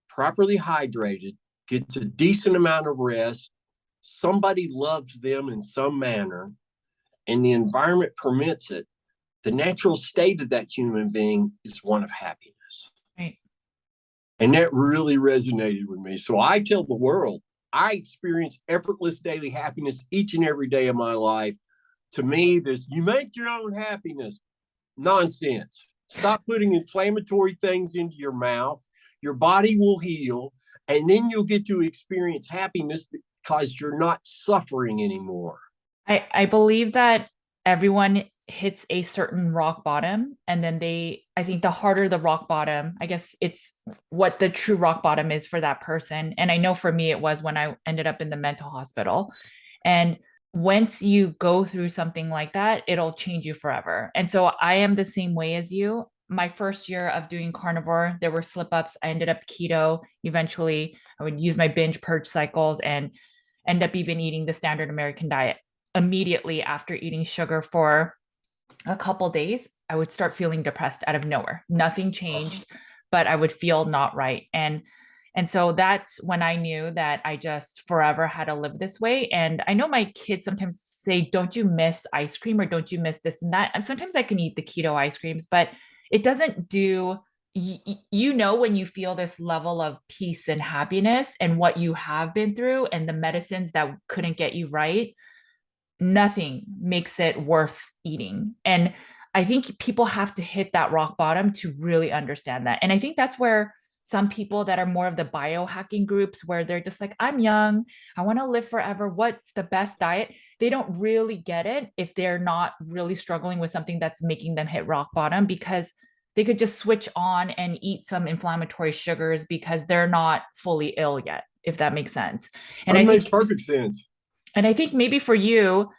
properly hydrated, gets a decent amount of rest, somebody loves them in some manner, and the environment permits it, the natural state of that human being is one of happiness. Right. And that really resonated with me. So I tell the world, I experience effortless daily happiness each and every day of my life. To me, this, you make your own happiness, nonsense. Stop putting inflammatory things into your mouth. Your body will heal, and then you'll get to experience happiness because you're not suffering anymore. I believe that everyone hits a certain rock bottom, and then I think the harder the rock bottom, I guess it's what the true rock bottom is for that person. And I know for me, it was when I ended up in the mental hospital. And once you go through something like that, it'll change you forever. And so I am the same way as you. My first year of doing carnivore, there were slip ups. I ended up keto. Eventually, I would use my binge purge cycles and end up even eating the standard American diet. Immediately after eating sugar for a couple days, I would start feeling depressed out of nowhere. Nothing changed, but I would feel not right. And so that's when I knew that I just forever had to live this way. And I know my kids sometimes say, don't you miss ice cream, or don't you miss this and that? And sometimes I can eat the keto ice creams, but it doesn't do, you know, when you feel this level of peace and happiness and what you have been through and the medicines that couldn't get you right, nothing makes it worth eating. And I think people have to hit that rock bottom to really understand that. And I think that's where some people that are more of the biohacking groups, where they're just like, I'm young, I want to live forever, what's the best diet? They don't really get it if they're not really struggling with something that's making them hit rock bottom, because they could just switch on and eat some inflammatory sugars because they're not fully ill yet, if that makes sense. And that makes perfect sense. And I think maybe for you,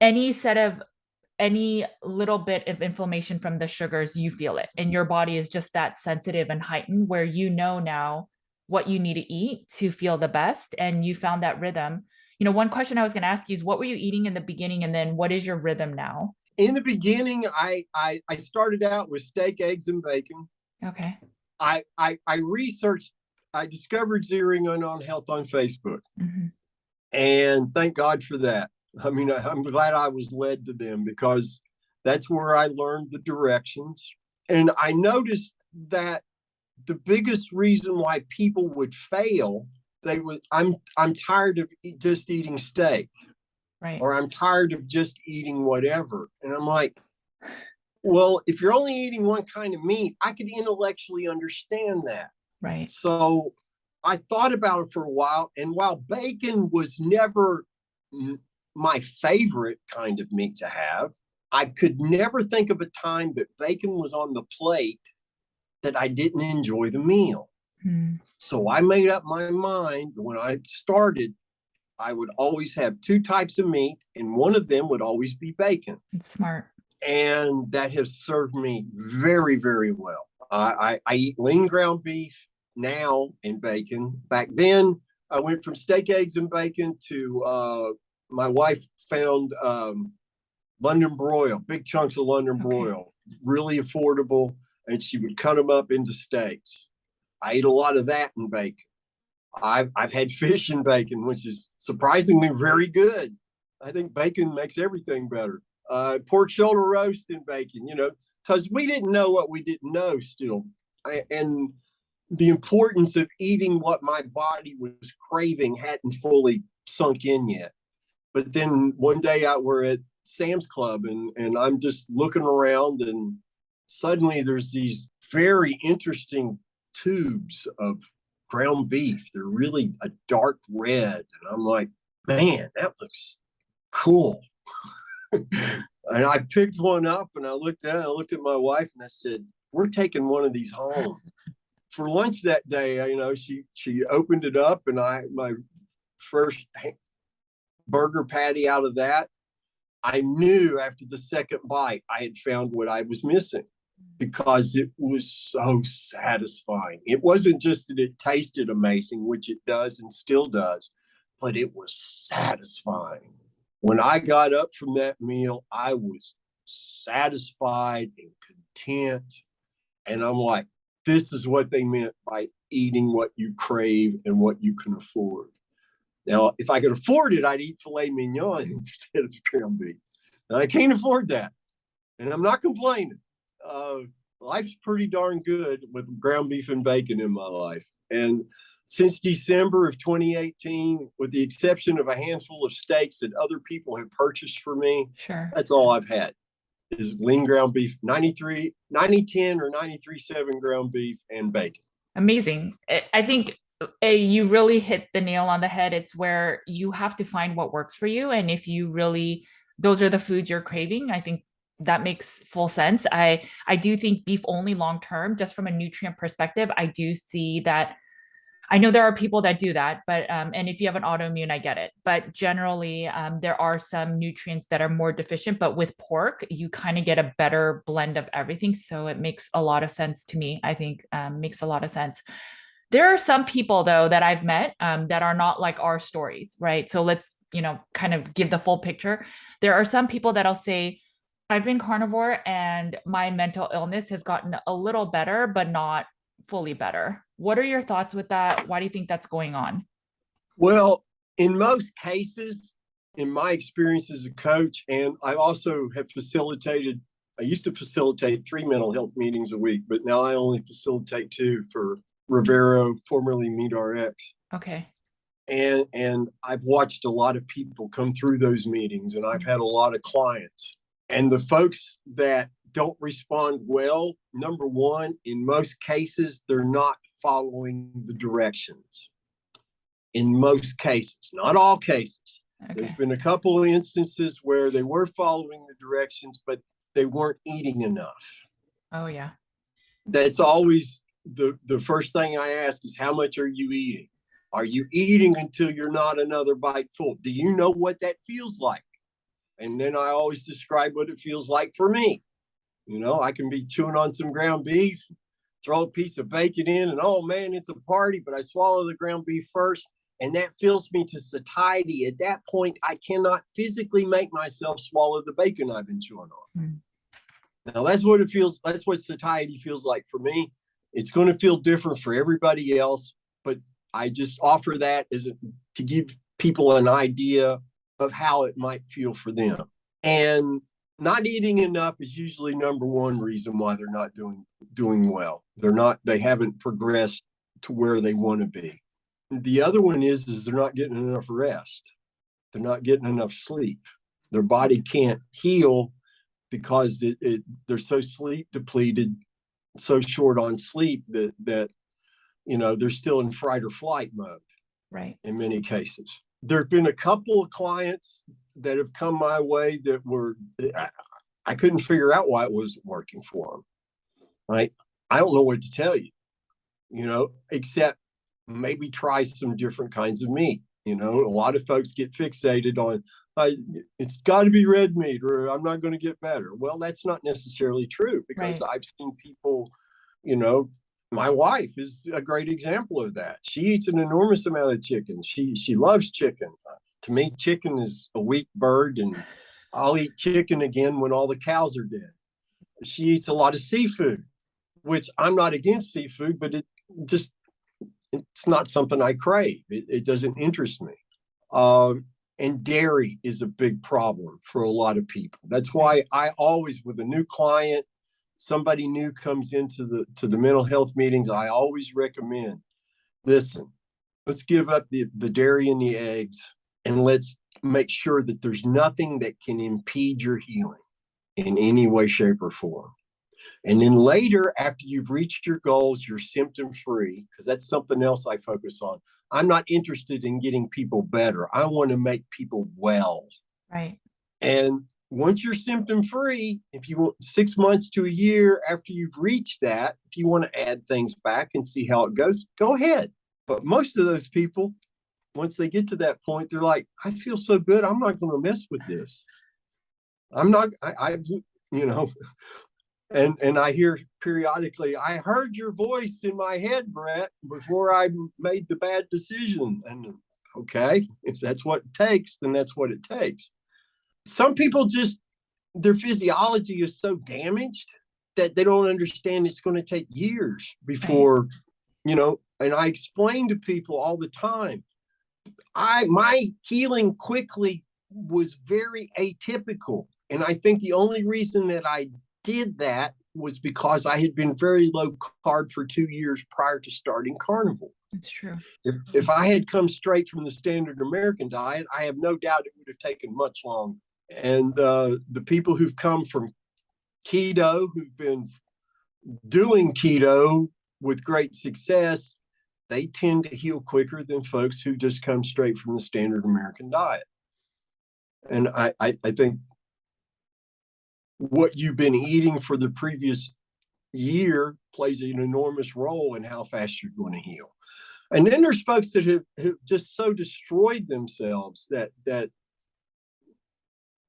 any little bit of inflammation from the sugars, you feel it, and your body is just that sensitive and heightened, where you know now what you need to eat to feel the best, and you found that rhythm. You know, one question I was going to ask you is, what were you eating in the beginning, and then what is your rhythm now? In the beginning, I started out with steak, eggs, and bacon. Okay. I discovered zeroing in on health on Facebook. Mm-hmm. And thank God for that. I mean, I'm glad I was led to them, because that's where I learned the directions. And I noticed that the biggest reason why people would fail, I'm tired of just eating steak. Right. Or I'm tired of just eating whatever. And I'm like, well, if you're only eating one kind of meat, I could intellectually understand that. Right. So I thought about it for a while, and while bacon was never my favorite kind of meat to have, I could never think of a time that bacon was on the plate that I didn't enjoy the meal. So I made up my mind when I started, I would always have two types of meat, and one of them would always be bacon. It's smart. And that has served me very, very well. I eat lean ground beef now and bacon. Back then, I went from steak, eggs, and bacon to my wife found London broil, big chunks of London broil, really affordable, and she would cut them up into steaks. I ate a lot of that in bacon. I've had fish in bacon, which is surprisingly very good. I think bacon makes everything better. Pork shoulder roast in bacon, you know, because we didn't know what we didn't know still. And the importance of eating what my body was craving hadn't fully sunk in yet. But then one day we're at Sam's Club, and I'm just looking around, and suddenly there's these very interesting tubes of ground beef. They're really a dark red. And I'm like, man, that looks cool. And I picked one up and I looked at it. I looked at my wife and I said, we're taking one of these home. For lunch that day, she opened it up and my first burger patty out of that, I knew after the second bite, I had found what I was missing because it was so satisfying. It wasn't just that it tasted amazing, which it does and still does, but it was satisfying. When I got up from that meal, I was satisfied and content. And I'm like, this is what they meant by eating what you crave and what you can afford. Now, if I could afford it, I'd eat filet mignon instead of ground beef. And I can't afford that. And I'm not complaining. Life's pretty darn good with ground beef and bacon in my life. And since December of 2018, with the exception of a handful of steaks that other people have purchased for me, Sure, that's all I've had is lean ground beef, 90-10 or 93-7 ground beef and bacon. amazing. I think you really hit the nail on the head. It's where you have to find what works for you. And if you really, those are the foods you're craving, I think that makes full sense. I do think beef only long term, just from a nutrient perspective, I do see that. I know there are people that do that, but and if you have an autoimmune, I get it. But generally, there are some nutrients that are more deficient. But with pork, you kind of get a better blend of everything. So it makes a lot of sense to me. I think makes a lot of sense. There are some people though that I've met that are not like our stories, right? So let's, kind of give the full picture. There are some people that'll say, I've been carnivore and my mental illness has gotten a little better, but not fully better. What are your thoughts with that? Why do you think that's going on? Well, in most cases, in my experience as a coach, and I also have I used to facilitate 3 mental health meetings a week, but now I only facilitate 2 for Rivero, formerly MeatRx. Okay. And I've watched a lot of people come through those meetings, and I've had a lot of clients. And the folks that don't respond well, number one, in most cases, they're not following the directions. In most cases, not all cases. Okay. There's been a couple of instances where they were following the directions, but they weren't eating enough. Oh, yeah. That's always the first thing I ask is, how much are you eating? Are you eating until you're not another bite full? Do you know what that feels like? And then I always describe what it feels like for me. I can be chewing on some ground beef, throw a piece of bacon in, and oh man, it's a party, but I swallow the ground beef first, and that fills me to satiety. At that point, I cannot physically make myself swallow the bacon I've been chewing on. Mm. Now, that's what it feels, that's what satiety feels like for me. It's going to feel different for everybody else, but I just offer that to give people an idea of how it might feel for them. And not eating enough is usually number one reason why they're not doing well. They haven't progressed to where they want to be. The other one is they're not getting enough rest. They're not getting enough sleep. Their body can't heal because they're so sleep depleted, so short on sleep that they're still in fight or flight mode. Right. In many cases. There have been a couple of clients that have come my way that I couldn't figure out why it wasn't working for them. Right? I don't know what to tell you, except maybe try some different kinds of meat. A lot of folks get fixated on, it's got to be red meat or I'm not going to get better. Well, that's not necessarily true because right. I've seen people, my wife is a great example of that. She eats an enormous amount of chicken. She loves chicken. To me, chicken is a weak bird, and I'll eat chicken again when all the cows are dead. She eats a lot of seafood, which I'm not against seafood, but it's not something I crave. It doesn't interest me. And dairy is a big problem for a lot of people. That's why I always, with a new client, somebody new comes into the mental health meetings, I always recommend, listen, let's give up the dairy and the eggs, and let's make sure that there's nothing that can impede your healing in any way, shape, or form. And then later, after you've reached your goals, you're symptom free, because that's something else I focus on. I'm not interested in getting people better. I want to make people well. Right. And once you're symptom free, if you want 6 months to a year after you've reached that, if you want to add things back and see how it goes, go ahead. But most of those people, once they get to that point, they're like, I feel so good. I'm not going to mess with this. I'm not, you know, and I hear periodically, I heard your voice in my head, Brett, before I made the bad decision. And okay, if that's what it takes, then that's what it takes. Some people just, their physiology is so damaged that they don't understand it's going to take years before, right. You know, and I explain to people all the time, my healing quickly was very atypical. And I think the only reason that I did that was because I had been very low carb for 2 years prior to starting Carnivore. That's true. If I had come straight from the standard American diet, I have no doubt it would have taken much longer. And the people who've come from keto, who've been doing keto with great success, they tend to heal quicker than folks who just come straight from the standard American diet. And I think what you've been eating for the previous year plays an enormous role in how fast you're going to heal. And then there's folks that have just so destroyed themselves that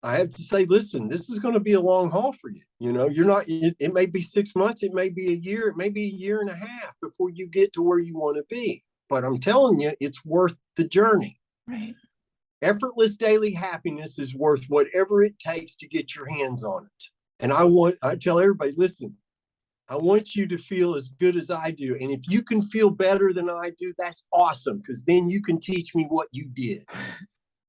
I have to say, listen, this is going to be a long haul for you. You know, you're not, it may be 6 months, it may be a year, it may be a year and a half before you get to where you want to be. But I'm telling you, it's worth the journey. Right. Effortless daily happiness is worth whatever it takes to get your hands on it. And I tell everybody, listen, I want you to feel as good as I do. And if you can feel better than I do, that's awesome, because then you can teach me what you did.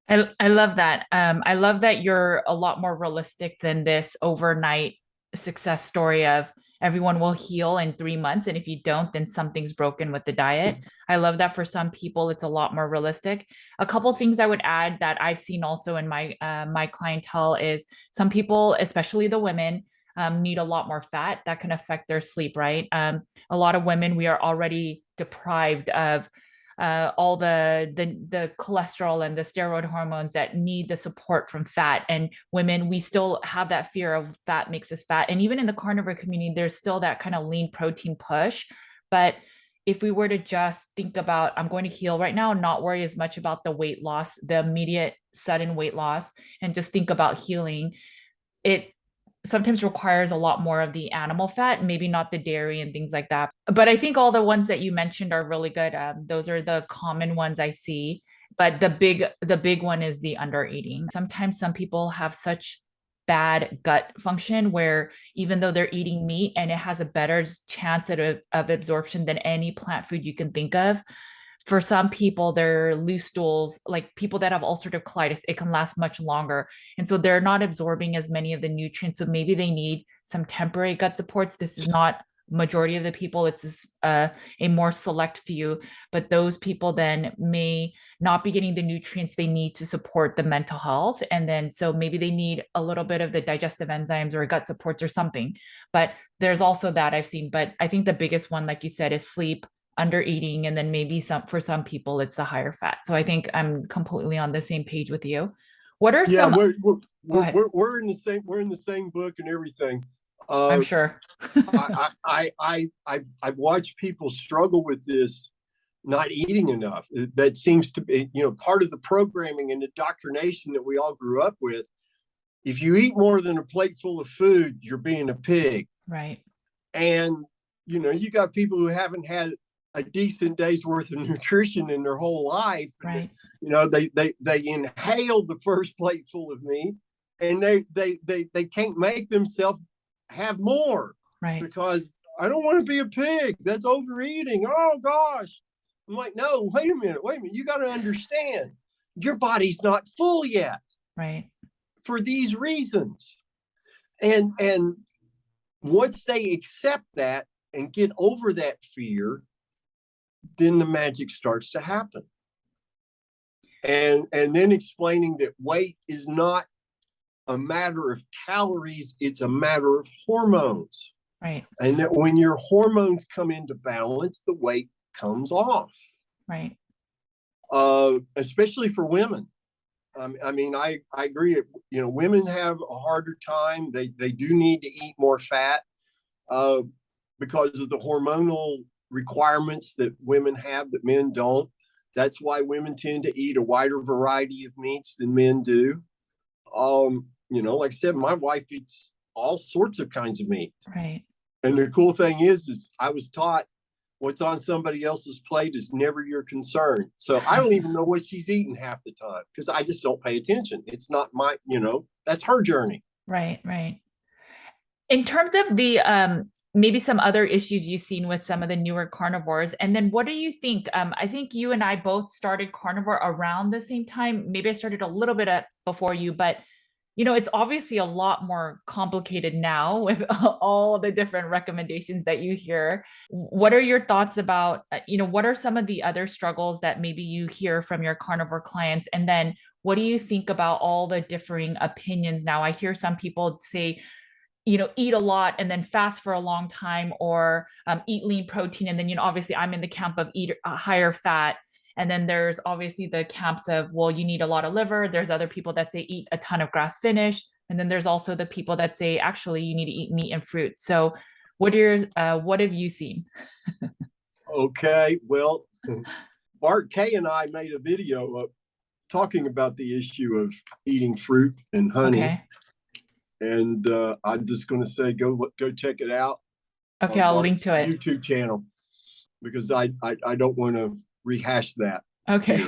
I love that. I love that you're a lot more realistic than this overnight success story of everyone will heal in 3 months. And if you don't, then something's broken with the diet. I love that for some people, it's a lot more realistic. A couple of things I would add that I've seen also in my my clientele is some people, especially the women, need a lot more fat. That can affect their sleep, right? A lot of women, we are already deprived of all the cholesterol and the steroid hormones that need the support from fat. And women, we still have that fear of fat makes us fat. And even in the carnivore community, there's still that kind of lean protein push. But if we were to just think about, I'm going to heal right now and not worry as much about the weight loss, the immediate sudden weight loss, and just think about healing, it sometimes requires a lot more of the animal fat, maybe not the dairy and things like that. But I think all the ones that you mentioned are really good. Those are the common ones I see. But the big one is the under eating. Sometimes some people have such bad gut function where even though they're eating meat and it has a better chance of absorption than any plant food you can think of, for some people, their loose stools, like people that have ulcerative colitis, it can last much longer. And so they're not absorbing as many of the nutrients. So maybe they need some temporary gut supports. This is not majority of the people. It's a more select few, but those people then may not be getting the nutrients they need to support the mental health. And then, so maybe they need a little bit of the digestive enzymes or gut supports or something, but there's also that I've seen. But I think the biggest one, like you said, is sleep, under eating, and then maybe for some people it's the higher fat. So I think I'm completely on the same page with you. What are some? We're in the same book and everything. I'm sure. I've watched people struggle with this, not eating enough. That seems to be, part of the programming and indoctrination that we all grew up with. If you eat more than a plate full of food, you're being a pig. Right. And you got people who haven't had a decent day's worth of nutrition in their whole life. Right. They inhale the first plate full of meat, and they can't make themselves have more. Right. Because I don't want to be a pig. That's overeating. Oh gosh. I'm like, no, wait a minute. You got to understand, your body's not full yet. Right. For these reasons. And once they accept that and get over that fear, then the magic starts to happen. And then explaining that weight is not a matter of calories, it's a matter of hormones. Right. And that when your hormones come into balance, the weight comes off. Right. Especially for women. I mean, I agree. You know, women have a harder time. They do need to eat more fat because of the hormonal requirements that women have that men don't. That's why women tend to eat a wider variety of meats than men do. You know, like I said, my wife eats all sorts of kinds of meat. Right. And the cool thing is I was taught what's on somebody else's plate is never your concern. So I don't even know what she's eating half the time because I just don't pay attention. It's not my, you know, that's her journey. Right. Right. In terms of the maybe some other issues you've seen with some of the newer carnivores, and then what do you think? I think you and I both started carnivore around the same time. Maybe I started a little bit before you, but you know, it's obviously a lot more complicated now with all the different recommendations that you hear. What are your thoughts about, you know, what are some of the other struggles that maybe you hear from your carnivore clients? And then what do you think about all the differing opinions now? I hear some people say, you know, eat a lot and then fast for a long time, or eat lean protein. And then, you know, obviously I'm in the camp of eat higher fat. And then there's obviously the camps of, well, you need a lot of liver. There's other people that say eat a ton of grass finished. And then there's also the people that say, actually, you need to eat meat and fruit. So what have you seen? Okay. Well, Bart K and I made a video talking about the issue of eating fruit and honey. Okay. And I'm just going to say, go check it out. Okay, I'll link to it. YouTube channel, because I don't want to rehash that. Okay.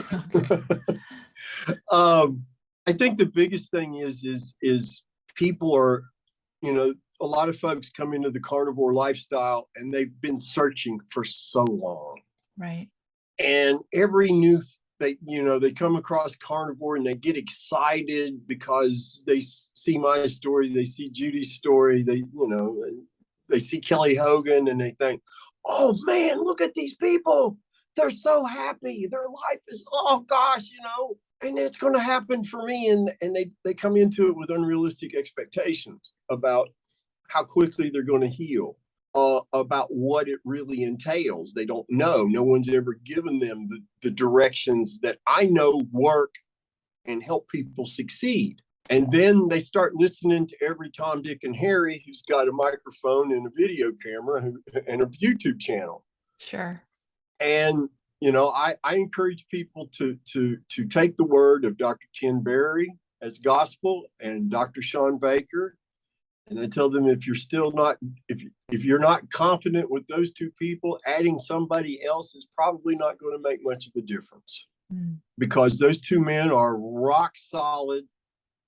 I think the biggest thing is people are, you know, a lot of folks come into the carnivore lifestyle and they've been searching for so long. Right. And every new they come across carnivore and they get excited because they see my story, they see Judy's story, they see Kelly Hogan and they think, oh man, look at these people. They're so happy. Their life is, oh gosh, you know, and it's going to happen for me. And they come into it with unrealistic expectations about how quickly they're going to heal. About what it really entails. They don't know. No one's ever given them the directions that I know work and help people succeed. And then they start listening to every Tom, Dick, and Harry who's got a microphone and a video camera and a YouTube channel. Sure. And, you know, I encourage people to take the word of Dr. Ken Berry as gospel and Dr. Sean Baker. And I tell them, if you're not confident with those two people, adding somebody else is probably not going to make much of a difference. Because those two men are rock solid,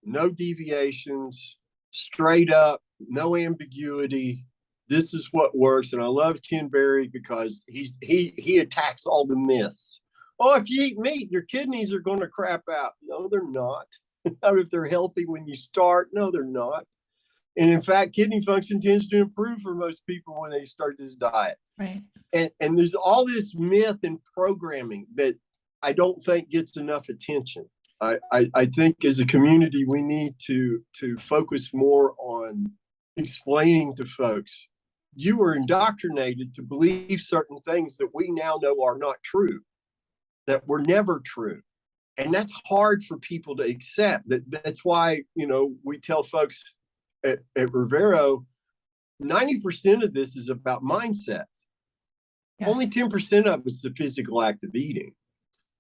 no deviations, straight up, no ambiguity. This is what works. And I love Ken Berry because he attacks all the myths. Oh, if you eat meat, your kidneys are going to crap out. No, they're not. If they're healthy when you start, no, they're not. And in fact, kidney function tends to improve for most people when they start this diet. Right. And there's all this myth and programming that I don't think gets enough attention. I think as a community, we need to focus more on explaining to folks, you were indoctrinated to believe certain things that we now know are not true, that were never true. And that's hard for people to accept. That's why, you know, we tell folks at Rivero, 90% of this is about mindset. Yes. Only 10% of it's the physical act of eating.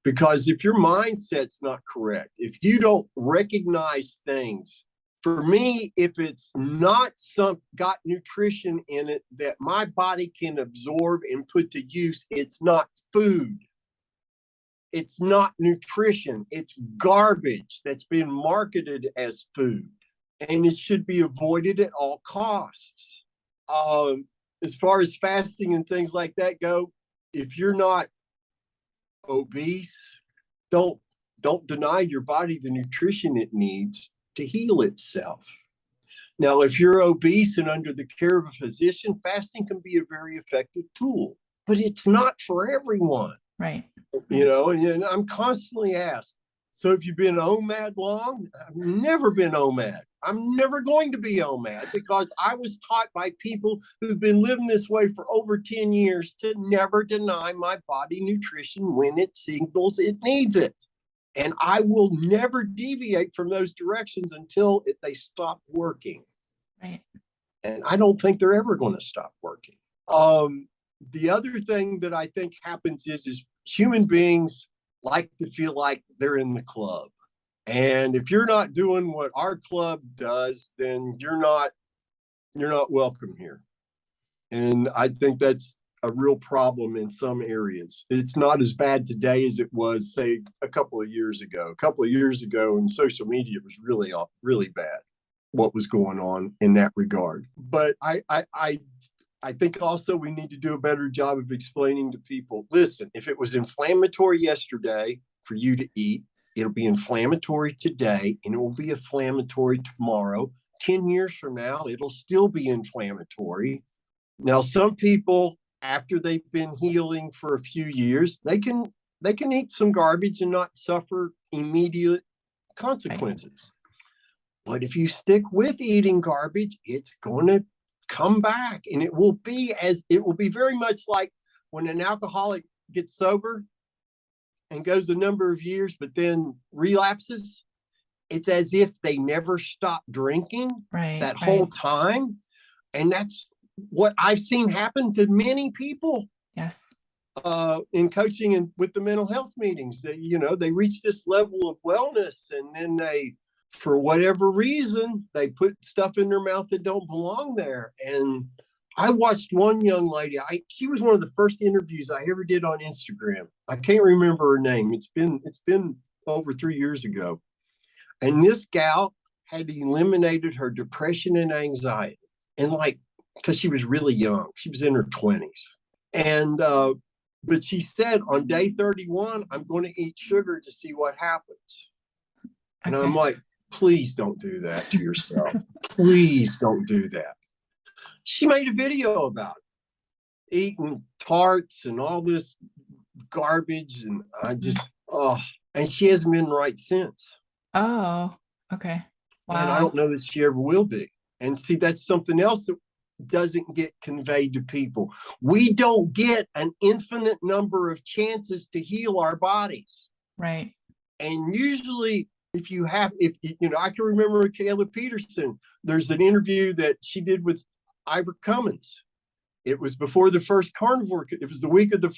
Because if your mindset's not correct, if you don't recognize things, for me, if it's not got nutrition in it that my body can absorb and put to use, it's not food. It's not nutrition. It's garbage that's been marketed as food. And it should be avoided at all costs. As far as fasting and things like that go, if you're not obese, don't deny your body the nutrition it needs to heal itself. Now, if you're obese and under the care of a physician, fasting can be a very effective tool, but it's not for everyone. Right. You know, and I'm constantly asked, So if you've been OMAD long, I've never been OMAD. I'm never going to be OMAD because I was taught by people who've been living this way for over 10 years to never deny my body nutrition when it signals it needs it. And I will never deviate from those directions until they stop working. Right. And I don't think they're ever going to stop working. The other thing that I think happens is human beings like to feel like they're in the club. And if you're not doing what our club does, then you're not welcome here. And I think that's a real problem in some areas. It's not as bad today as it was, say, a couple of years ago. A couple of years ago in social media, it was really bad what was going on in that regard. But I think also we need to do a better job of explaining to people, listen, if it was inflammatory yesterday for you to eat, it'll be inflammatory today and it will be inflammatory tomorrow. 10 years from now, it'll still be inflammatory. Now, some people, after they've been healing for a few years, they can eat some garbage and not suffer immediate consequences. Right. But if you stick with eating garbage, it's going to come back, and it will be very much like when an alcoholic gets sober and goes a number of years but then relapses. It's as if they never stopped drinking that whole time. And that's what I've seen happen to many people. Yes. In coaching and with the mental health meetings, that they reach this level of wellness, and then they, for whatever reason, they put stuff in their mouth that don't belong there. And I watched one young lady, she was one of the first interviews I ever did on Instagram. I can't remember her name. It's been over 3 years ago. And this gal had eliminated her depression and anxiety. And because she was really young, she was in her 20s. And, but she said on day 31, I'm going to eat sugar to see what happens. And I'm like, please don't do that to yourself. Please don't do that. She made a video about it, eating tarts and all this garbage. And I just, and she hasn't been right since. Oh, okay. Wow. And I don't know that she ever will be. And see, that's something else that doesn't get conveyed to people. We don't get an infinite number of chances to heal our bodies. Right. And usually, I can remember Kayla Peterson. There's an interview that she did with Ivor Cummins. It was before the first carnivore. It was the week of the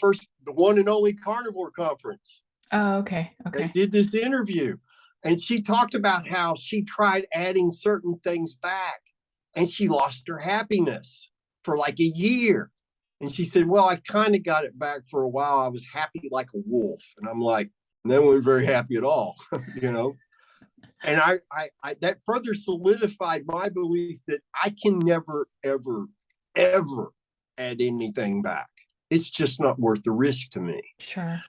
one and only carnivore conference. Oh, okay. They did this interview, and she talked about how she tried adding certain things back, and she lost her happiness for like a year. And she said, well, I kind of got it back for a while. I was happy like a wolf. And I'm like, they weren't very happy at all, And I that further solidified my belief that I can never, ever, ever add anything back. It's just not worth the risk to me. Sure.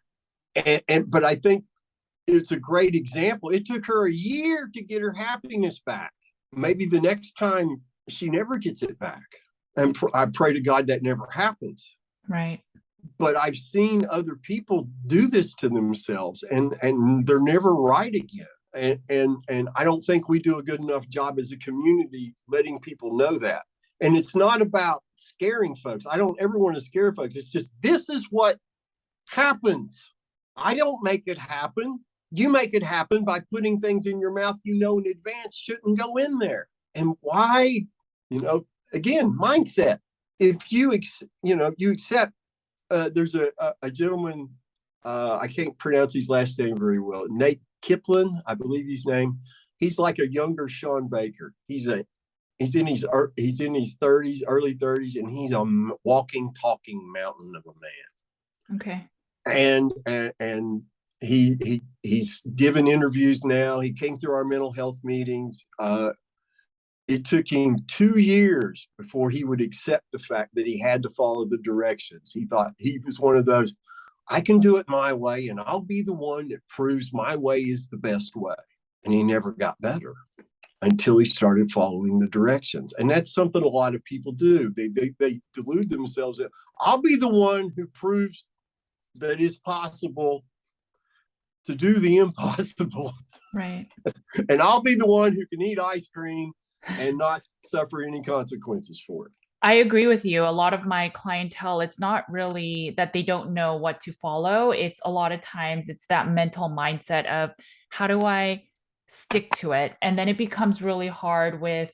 But I think it's a great example. It took her a year to get her happiness back. Maybe the next time she never gets it back. And I pray to God that never happens. Right. But I've seen other people do this to themselves, and they're never right again. And I don't think we do a good enough job as a community letting people know that. And it's not about scaring folks. I don't ever want to scare folks. It's just, this is what happens. I don't make it happen. You make it happen by putting things in your mouth in advance shouldn't go in there. And why, again, mindset. If you accept, there's a gentleman, I can't pronounce his last name very well, Nate Kiplin, I believe his name. He's like a younger Sean Baker. He's in his 30s, early 30s, and he's a walking, talking mountain of a man. Okay. And he's given interviews now. He came through our mental health meetings. It took him 2 years before he would accept the fact that he had to follow the directions. He thought he was one of those, I can do it my way, and I'll be the one that proves my way is the best way. And he never got better until he started following the directions. And that's something a lot of people do. They delude themselves. I'll be the one who proves that it's possible to do the impossible. Right. And I'll be the one who can eat ice cream and not suffer any consequences for it. I agree with you. A lot of my clientele, it's not really that they don't know what to follow. It's a lot of times it's that mental mindset of how do I stick to it? And then it becomes really hard with,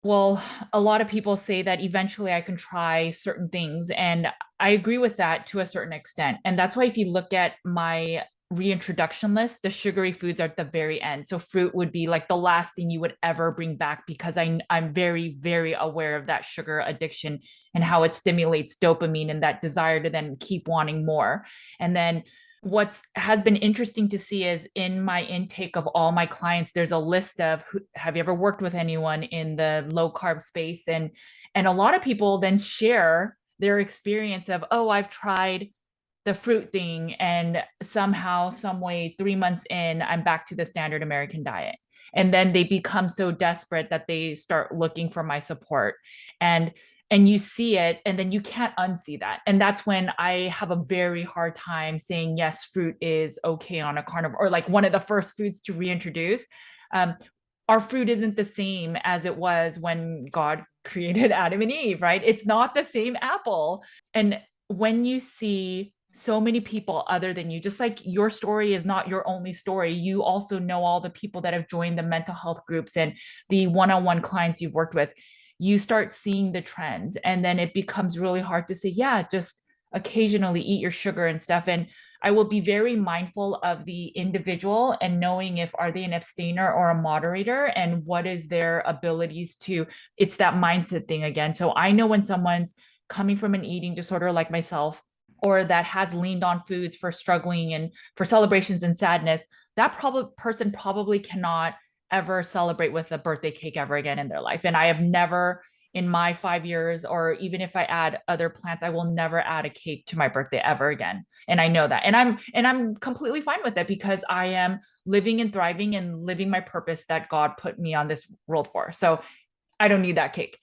well, a lot of people say that eventually I can try certain things. And I agree with that to a certain extent. And that's why if you look at my reintroduction list, the sugary foods are at the very end. So fruit would be like the last thing you would ever bring back because I'm very, very aware of that sugar addiction and how it stimulates dopamine and that desire to then keep wanting more. And then what has been interesting to see is in my intake of all my clients, there's a list of have you ever worked with anyone in the low carb space? And a lot of people then share their experience of, oh, I've tried the fruit thing and somehow some way 3 months in I'm back to the standard American diet, and then they become so desperate that they start looking for my support. And you see it and then you can't unsee that, and that's when I have a very hard time saying yes, fruit is okay on a carnivore, or like one of the first foods to reintroduce. um, our fruit isn't the same as it was when God created Adam and Eve, right? It's not the same apple. And when you see so many people other than you, just like your story is not your only story, you also know all the people that have joined the mental health groups and the one-on-one clients you've worked with. You start seeing the trends, and then it becomes really hard to say, yeah, just occasionally eat your sugar and stuff. And I will be very mindful of the individual and knowing if are they an abstainer or a moderator and what is their abilities to, it's that mindset thing again. So I know when someone's coming from an eating disorder like myself, or that has leaned on foods for struggling and for celebrations and sadness, that person probably cannot ever celebrate with a birthday cake ever again in their life. And I have never in my 5 years, or even if I add other plants, I will never add a cake to my birthday ever again. And I know that. And I'm completely fine with it because I am living and thriving and living my purpose that God put me on this world for. So I don't need that cake.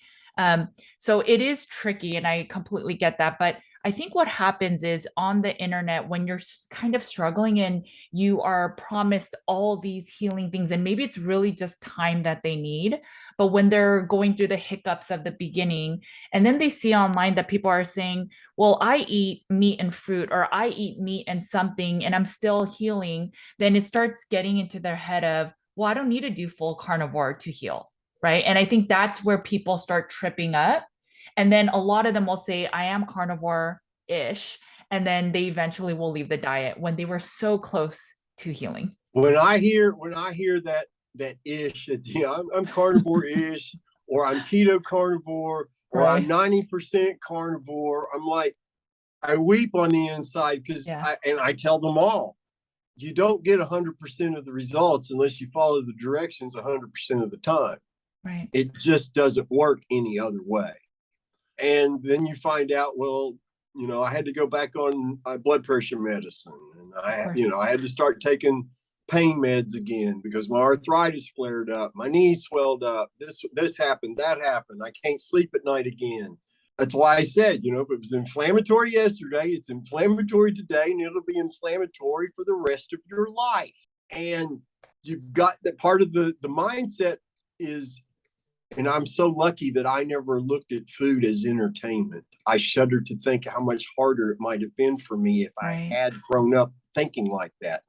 So it is tricky, and I completely get that. But I think what happens is on the internet, when you're kind of struggling and you are promised all these healing things, and maybe it's really just time that they need. But when they're going through the hiccups of the beginning, and then they see online that people are saying, well, I eat meat and fruit, or I eat meat and something, and I'm still healing, then it starts getting into their head of, well, I don't need to do full carnivore to heal. Right. And I think that's where people start tripping up. And then a lot of them will say, I am carnivore-ish. And then they eventually will leave the diet when they were so close to healing. When I hear that ish, it's, I'm carnivore-ish, or I'm keto carnivore, or Right. I'm 90% carnivore. I'm like, I weep on the inside because Yeah. I tell them all, you don't get 100% of the results unless you follow the directions 100% of the time. Right. It just doesn't work any other way. And then you find out, well, I had to go back on my blood pressure medicine, and I had to start taking pain meds again because my arthritis flared up, my knees swelled up, this happened, that happened, I can't sleep at night again. That's why I said, if it was inflammatory yesterday, it's inflammatory today, and it'll be inflammatory for the rest of your life. And you've got that part of the mindset is, and I'm so lucky that I never looked at food as entertainment. I shudder to think how much harder it might have been for me if I had grown up thinking like that.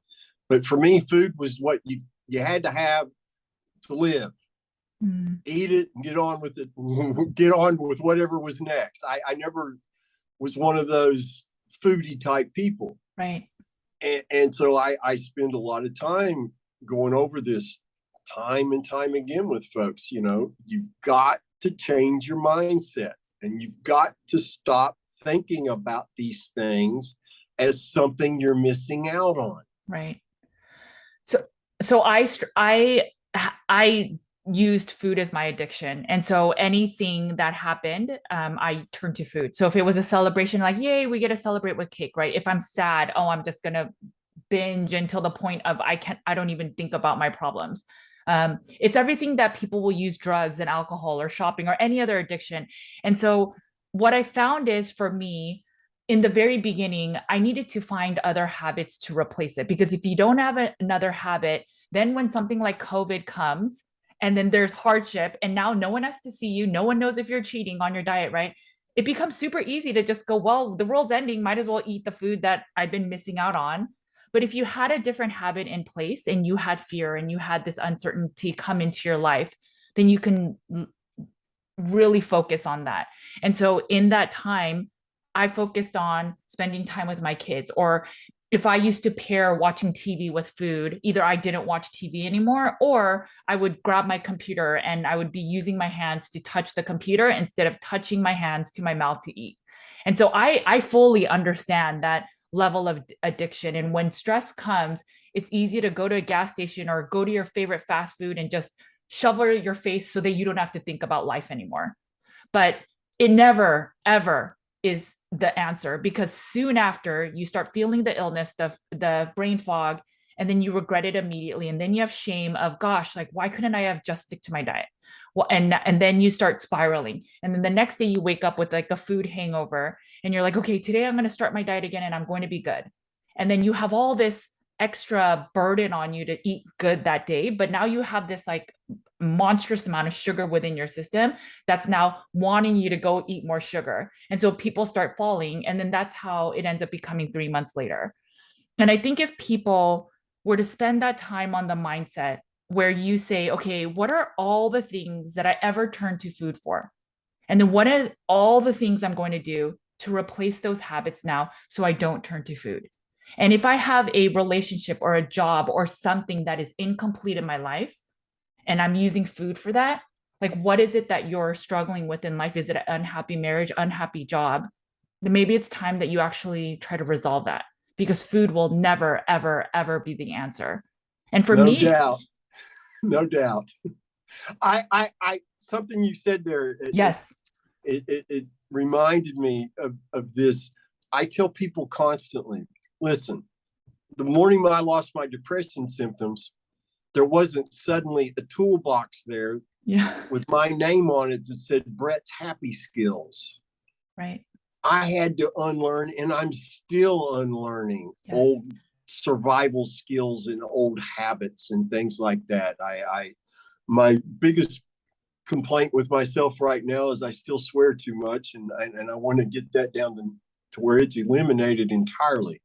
But for me, food was what you had to have to live. Eat it and get on with it. Get on with whatever was next. I never was one of those foodie type people. Right. And so I spend a lot of time going over this time and time again with folks. You've got to change your mindset, and you've got to stop thinking about these things as something you're missing out on. Right. So I used food as my addiction, and so anything that happened, I turned to food. So if it was a celebration, like yay, we get to celebrate with cake, right? If I'm sad, oh, I'm just gonna binge until the point of I don't even think about my problems. It's everything that people will use drugs and alcohol or shopping or any other addiction. And so what I found is for me, in the very beginning, I needed to find other habits to replace it, because if you don't have another habit, then when something like COVID comes and then there's hardship and now no one has to see you, no one knows if you're cheating on your diet, right? It becomes super easy to just go, well, the world's ending, might as well eat the food that I've been missing out on. But if you had a different habit in place and you had fear and you had this uncertainty come into your life, then you can really focus on that. And so in that time, I focused on spending time with my kids. Or if I used to pair watching TV with food, either I didn't watch TV anymore, or I would grab my computer and I would be using my hands to touch the computer instead of touching my hands to my mouth to eat. And so I fully understand that level of addiction. And when stress comes, it's easy to go to a gas station or go to your favorite fast food and just shovel your face so that you don't have to think about life anymore. But it never, ever is the answer, because soon after you start feeling the illness, the brain fog, and then you regret it immediately. And then you have shame of, gosh, like, why couldn't I have just stick to my diet? Well, and then you start spiraling. And then the next day you wake up with like a food hangover and you're like, okay, today I'm going to start my diet again and I'm going to be good. And then you have all this extra burden on you to eat good that day. But now you have this like monstrous amount of sugar within your system that's now wanting you to go eat more sugar. And so people start falling. And then that's how it ends up becoming 3 months later. And I think if people were to spend that time on the mindset where you say, okay, what are all the things that I ever turn to food for? And then what are all the things I'm going to do to replace those habits now so I don't turn to food? And if I have a relationship or a job or something that is incomplete in my life and I'm using food for that, like, what is it that you're struggling with in life? Is it an unhappy marriage, unhappy job? Then maybe it's time that you actually try to resolve that, because food will never, ever, ever be the answer. And for No me, doubt. No doubt. Something you said there, yes. It reminded me of this. I tell people constantly, listen, the morning I lost my depression symptoms, there wasn't suddenly a toolbox there with my name on it that said Brett's Happy Skills. Right. I had to unlearn, and I'm still unlearning old survival skills and old habits and things like that. My biggest complaint with myself right now is I still swear too much, and I want to get that down to where it's eliminated entirely.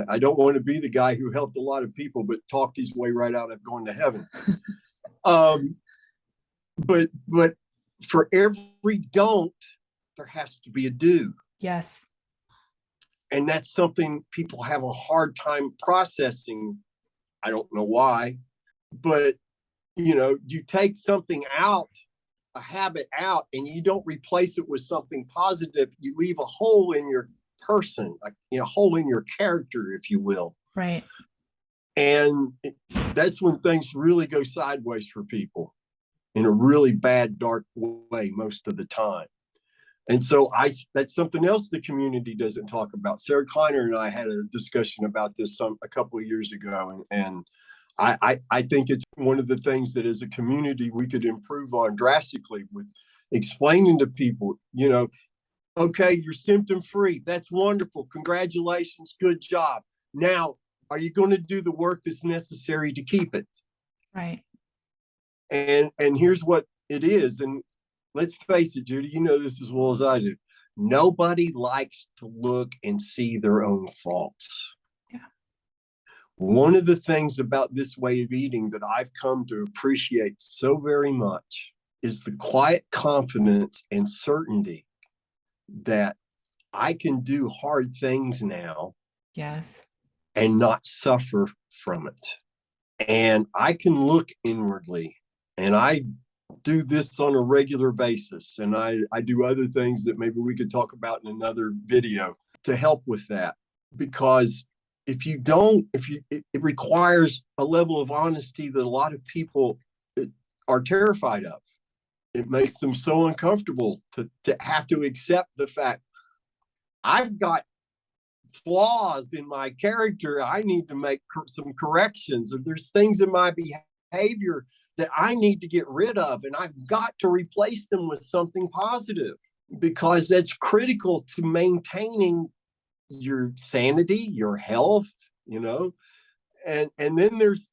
I don't want to be the guy who helped a lot of people but talked his way right out of going to heaven. But for every don't, there has to be a do. Yes. And that's something people have a hard time processing. I don't know why, but you take something out, a habit out, and you don't replace it with something positive. You leave a hole in your person, a hole in your character, if you will. Right. And that's when things really go sideways for people in a really bad, dark way most of the time. And so that's something else the community doesn't talk about. Sarah Kleiner and I had a discussion about this a couple of years ago. And I think it's one of the things that as a community we could improve on drastically, with explaining to people, okay, you're symptom free. That's wonderful. Congratulations. Good job. Now, are you going to do the work that's necessary to keep it? Right. And here's what it is. And let's face it, Judy, you know this as well as I do. Nobody likes to look and see their own faults. Yeah. One of the things about this way of eating that I've come to appreciate so very much is the quiet confidence and certainty that I can do hard things now. Yes. And not suffer from it. And I can look inwardly, and I do this on a regular basis. And I do other things that maybe we could talk about in another video to help with that. Because it requires a level of honesty that a lot of people are terrified of. It makes them so uncomfortable to have to accept the fact I've got flaws in my character. I need to make some corrections, or there's things in my behavior that I need to get rid of, and I've got to replace them with something positive, because that's critical to maintaining your sanity, your health, you know. And then there's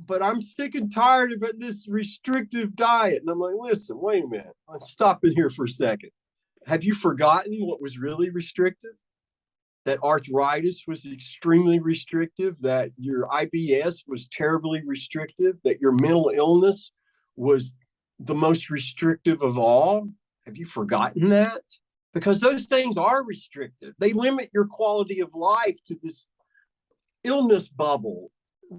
but I'm sick and tired of this restrictive diet. And I'm like, listen, wait a minute. Let's stop in here for a second. Have you forgotten what was really restrictive? That arthritis was extremely restrictive, that your IBS was terribly restrictive, that your mental illness was the most restrictive of all. Have you forgotten that? Because those things are restrictive. They limit your quality of life to this illness bubble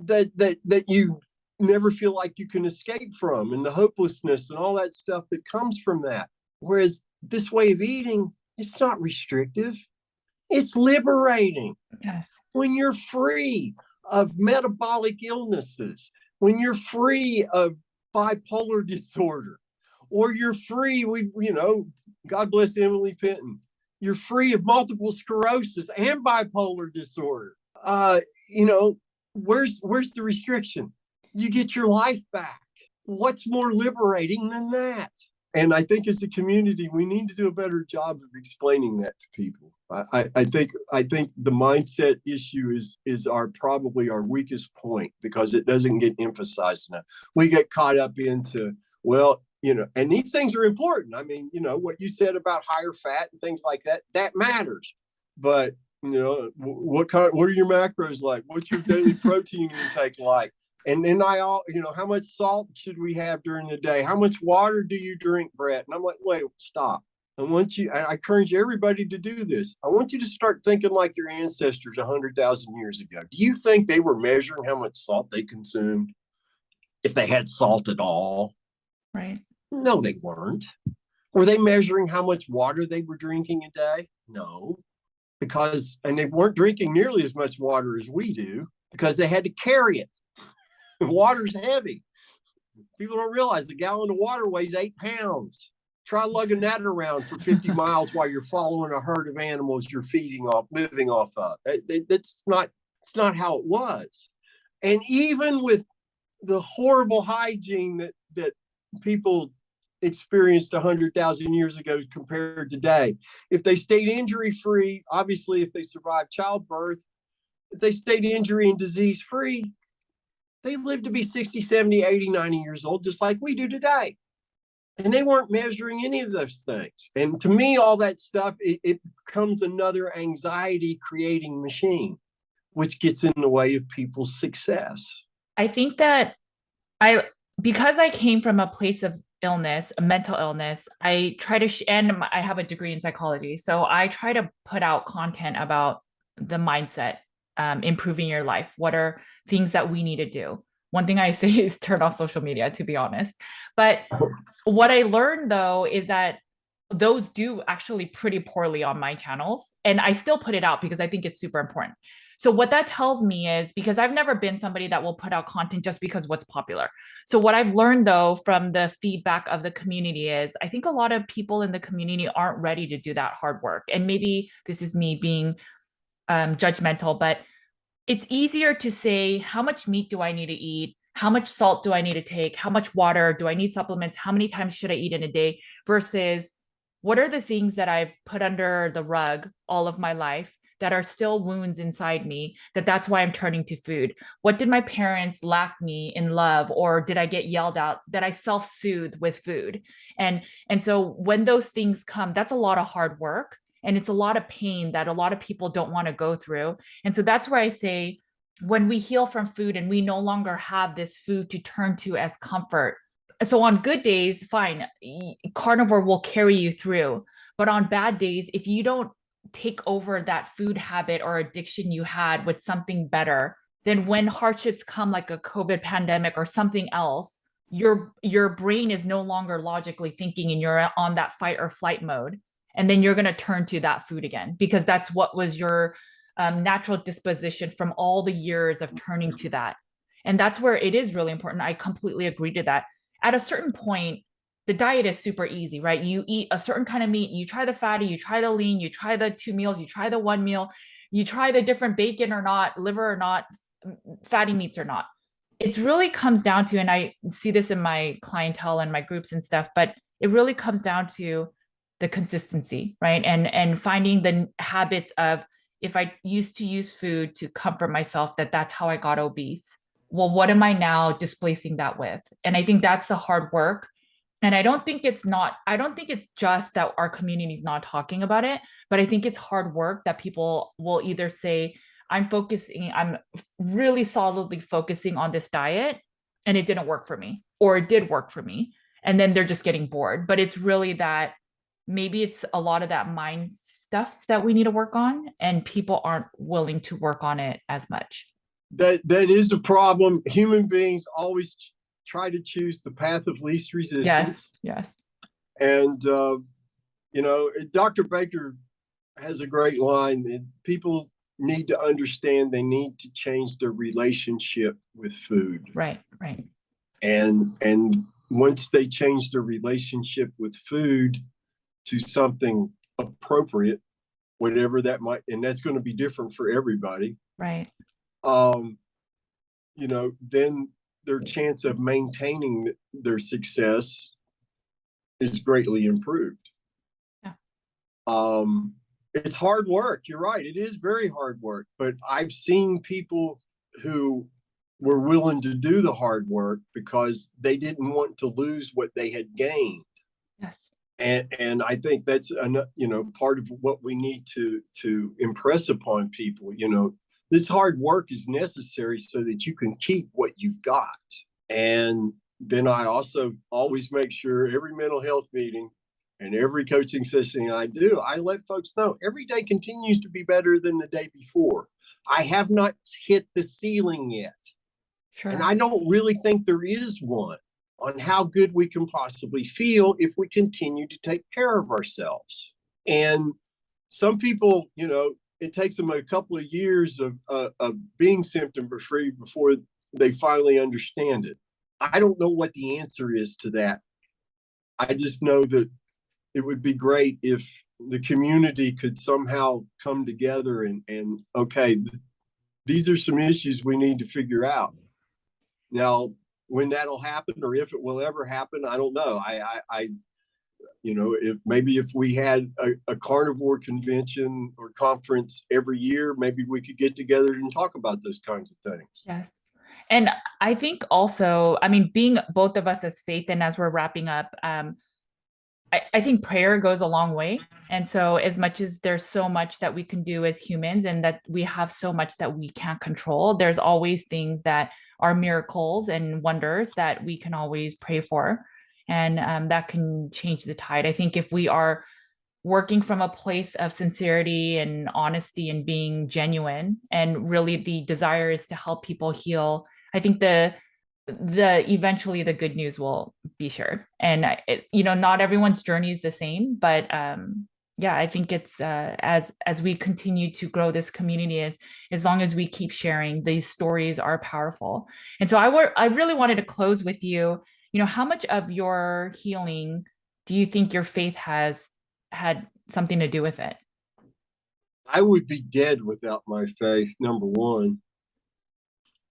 that you never feel like you can escape from, and the hopelessness and all that stuff that comes from that. Whereas this way of eating, it's not restrictive. It's liberating. Yes. When you're free of metabolic illnesses, when you're free of bipolar disorder, or you're free, God bless Emily Penton, you're free of multiple sclerosis and bipolar disorder. Where's the restriction? You get your life back. What's more liberating than that? And I think as a community, we need to do a better job of explaining that to people. I think the mindset issue is probably our weakest point, because it doesn't get emphasized enough. We get caught up into, and these things are important. I mean, what you said about higher fat and things like that, that matters. But what are your macros like? What's your daily protein intake like? And then how much salt should we have during the day? How much water do you drink, Brett? And I'm like, wait, stop. I encourage everybody to do this. I want you to start thinking like your ancestors 100,000 years ago. Do you think they were measuring how much salt they consumed? If they had salt at all? Right. No, they weren't. Were they measuring how much water they were drinking a day? No. And they weren't drinking nearly as much water as we do, because they had to carry it. Water's heavy. People don't realize a gallon of water weighs 8 pounds. Try lugging that around for 50 miles while you're following a herd of animals you're living off of. It's not how it was. And even with the horrible hygiene that people experienced 100,000 years ago compared to today, if they stayed injury-free, obviously if they survived childbirth, if they stayed injury and disease-free, they lived to be 60, 70, 80, 90 years old, just like we do today. And they weren't measuring any of those things. And to me, all that stuff, it becomes another anxiety creating machine, which gets in the way of people's success. I think that because I came from a place of illness, a mental illness, I try to, and I have a degree in psychology. So I try to put out content about the mindset, improving your life. What are things that we need to do? One thing I say is turn off social media, to be honest. But what I learned though, is that those do actually pretty poorly on my channels. And I still put it out because I think it's super important. So what that tells me is, because I've never been somebody that will put out content just because what's popular. So what I've learned though, from the feedback of the community is, I think a lot of people in the community aren't ready to do that hard work. And maybe this is me being judgmental, but it's easier to say, how much meat do I need to eat? How much salt do I need to take? How much water? Do I need supplements? How many times should I eat in a day? Versus, what are the things that I've put under the rug all of my life that are still wounds inside me, that's why I'm turning to food? What did my parents lack me in love, or did I get yelled at that I self-soothe with food? And so when those things come, that's a lot of hard work. And it's a lot of pain that a lot of people don't want to go through. And so that's where I say, when we heal from food and we no longer have this food to turn to as comfort. So on good days, fine, carnivore will carry you through. But on bad days, if you don't take over that food habit or addiction you had with something better, then when hardships come, like a COVID pandemic or something else, your brain is no longer logically thinking and you're on that fight or flight mode. And then you're going to turn to that food again, because that's what was your natural disposition from all the years of turning to that. And that's where it is really important. I completely agree to that. At a certain point, the diet is super easy, right? You eat a certain kind of meat, you try the fatty, you try the lean, you try the 2 meals, you try the 1 meal, you try the different bacon or not, liver or not, fatty meats or not. It really comes down to, and I see this in my clientele and my groups and stuff, but it really comes down to, the consistency, right? And finding the habits of, if I used to use food to comfort myself, that's how I got obese. Well, what am I now displacing that with? And I think that's the hard work. And I don't think it's just that our community is not talking about it, but I think it's hard work that people will either say, I'm really solidly focusing on this diet and it didn't work for me, or it did work for me. And then they're just getting bored. But it's really that maybe it's a lot of that mind stuff that we need to work on, and people aren't willing to work on it as much. That is a problem. Human beings always try to choose the path of least Yes, resistance. yes. And, Dr. Baker has a great line that people need to understand they need to change their relationship with food. Right, right. And once they change their relationship with food to something appropriate, whatever that might, and that's going to be different for everybody. Right. Then their chance of maintaining their success is greatly improved. Yeah. It's hard work. You're right. It is very hard work, but I've seen people who were willing to do the hard work because they didn't want to lose what they had gained. Yes. And I think that's part of what we need to impress upon people. This hard work is necessary so that you can keep what you've got. And then I also always make sure every mental health meeting and every coaching session I do, I let folks know every day continues to be better than the day before. I have not hit the ceiling yet. Sure. And I don't really think there is one on how good we can possibly feel if we continue to take care of ourselves. And some people, it takes them a couple of years of being symptom free before they finally understand it. I don't know what the answer is to that. I just know that it would be great if the community could somehow come together and okay, these are some issues we need to figure out. Now, when that'll happen or if it will ever happen, I don't know. If we had a carnivore convention or conference every year, maybe we could get together and talk about those kinds of things. Yes. And I think also, being both of us as faith, and as we're wrapping up, I think prayer goes a long way. And so as much as there's so much that we can do as humans, and that we have so much that we can't control, there's always things that are miracles and wonders that we can always pray for. And that can change the tide. I think if we are working from a place of sincerity and honesty and being genuine, and really the desire is to help people heal, I think the eventually the good news will be sure. And not everyone's journey is the same, but I think it's as we continue to grow this community, as long as we keep sharing, these stories are powerful. And so I really wanted to close with you. How much of your healing do you think your faith has had something to do with it? I would be dead without my faith, number one,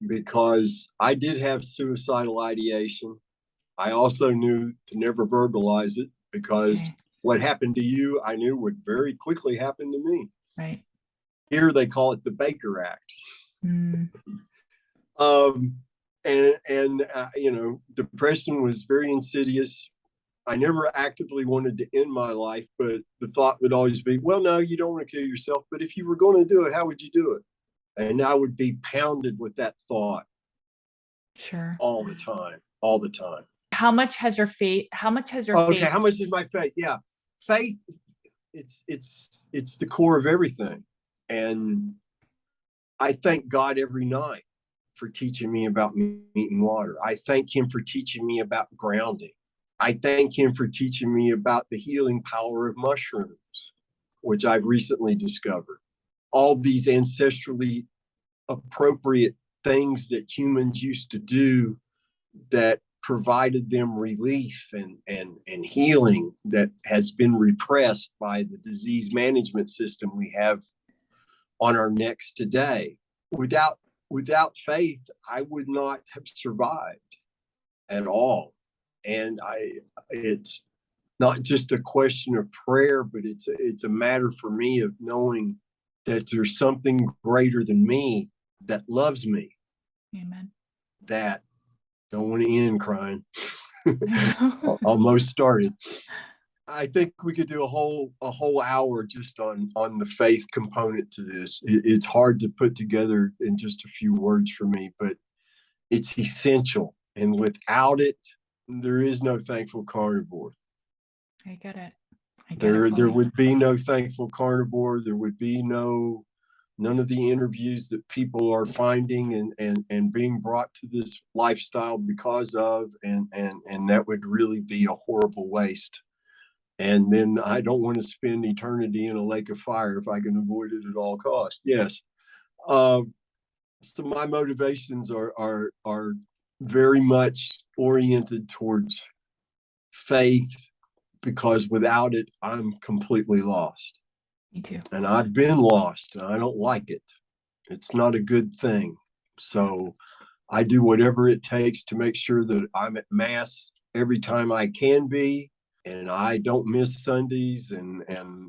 because I did have suicidal ideation. I also knew to never verbalize it because what happened to you, I knew would very quickly happen to me. Right. Here they call it the Baker Act. Mm. Depression was very insidious. I never actively wanted to end my life, but the thought would always be, well, no, you don't want to kill yourself. But if you were going to do it, how would you do it? And I would be pounded with that thought. Sure. All the time. How much has your faith? How much is my faith? Yeah. Faith, it's the core of everything. And I thank God every night for teaching me about meat and water. I thank him for teaching me about grounding. I thank him for teaching me about the healing power of mushrooms, which I've recently discovered. All these ancestrally appropriate things that humans used to do that provided them relief and healing that has been repressed by the disease management system we have on our necks today. Without faith, I would not have survived at all. And not just a question of prayer, but it's a matter for me of knowing that there's something greater than me that loves me. Amen. That don't want to end crying. I know. Almost started. I think we could do a whole hour just on the faith component to this. It's hard to put together in just a few words for me, but it's essential. And without it, there is no thankful carnivore. I get it. There would be no thankful carnivore. There would be none of the interviews that people are finding and being brought to this lifestyle because of, and that would really be a horrible waste. And then I don't want to spend eternity in a lake of fire if I can avoid it at all costs. Yes. So my motivations are very much oriented towards faith, because without it, I'm completely lost. Me too. And I've been lost and I don't like it. It's not a good thing. So I do whatever it takes to make sure that I'm at mass every time I can be, and I don't miss Sundays, and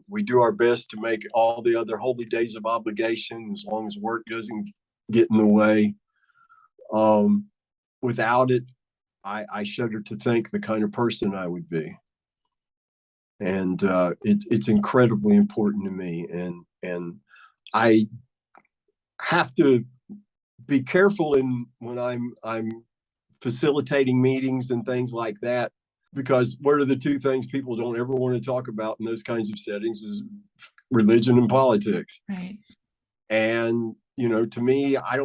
we do our best to make all the other holy days of obligation, as long as work doesn't get in the way. Without it, I shudder to think the kind of person I would be. And it's incredibly important to me, and I have to be careful when I'm facilitating meetings and things like that, because what are the two things people don't ever want to talk about in those kinds of settings is religion and politics. Right. And to me, I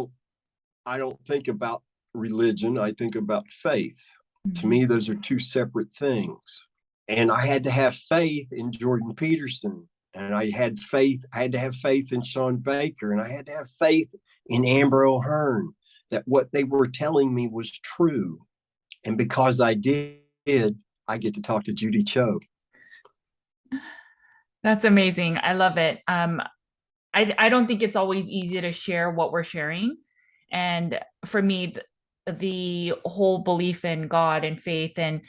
don't think about religion. I think about faith. Mm-hmm. To me, those are two separate things. And I had to have faith in Jordan Peterson, and I had to have faith in Sean Baker, and I had to have faith in Amber O'Hearn, that what they were telling me was true. And because I did, I get to talk to Judy Cho. That's amazing. I love it. I don't think it's always easy to share what we're sharing. And for me, the whole belief in God and faith and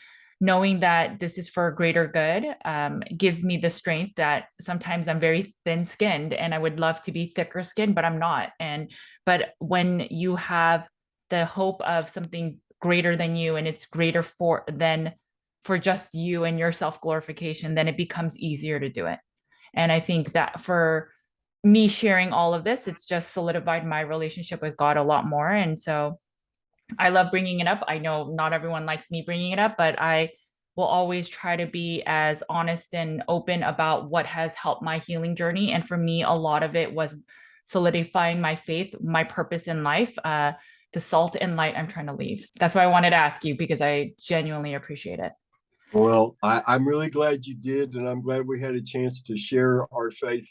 knowing that this is for a greater good gives me the strength that sometimes I'm very thin-skinned and I would love to be thicker skinned, but I'm not. But when you have the hope of something greater than you, and it's greater than for just you and your self-glorification, then it becomes easier to do it. And I think that for me sharing all of this, it's just solidified my relationship with God a lot more. And so I love bringing it up. I know not everyone likes me bringing it up, but I will always try to be as honest and open about what has helped my healing journey. And for me, a lot of it was solidifying my faith, my purpose in life, the salt and light I'm trying to leave. That's why I wanted to ask you, because I genuinely appreciate it. Well, I'm really glad you did. And I'm glad we had a chance to share our faith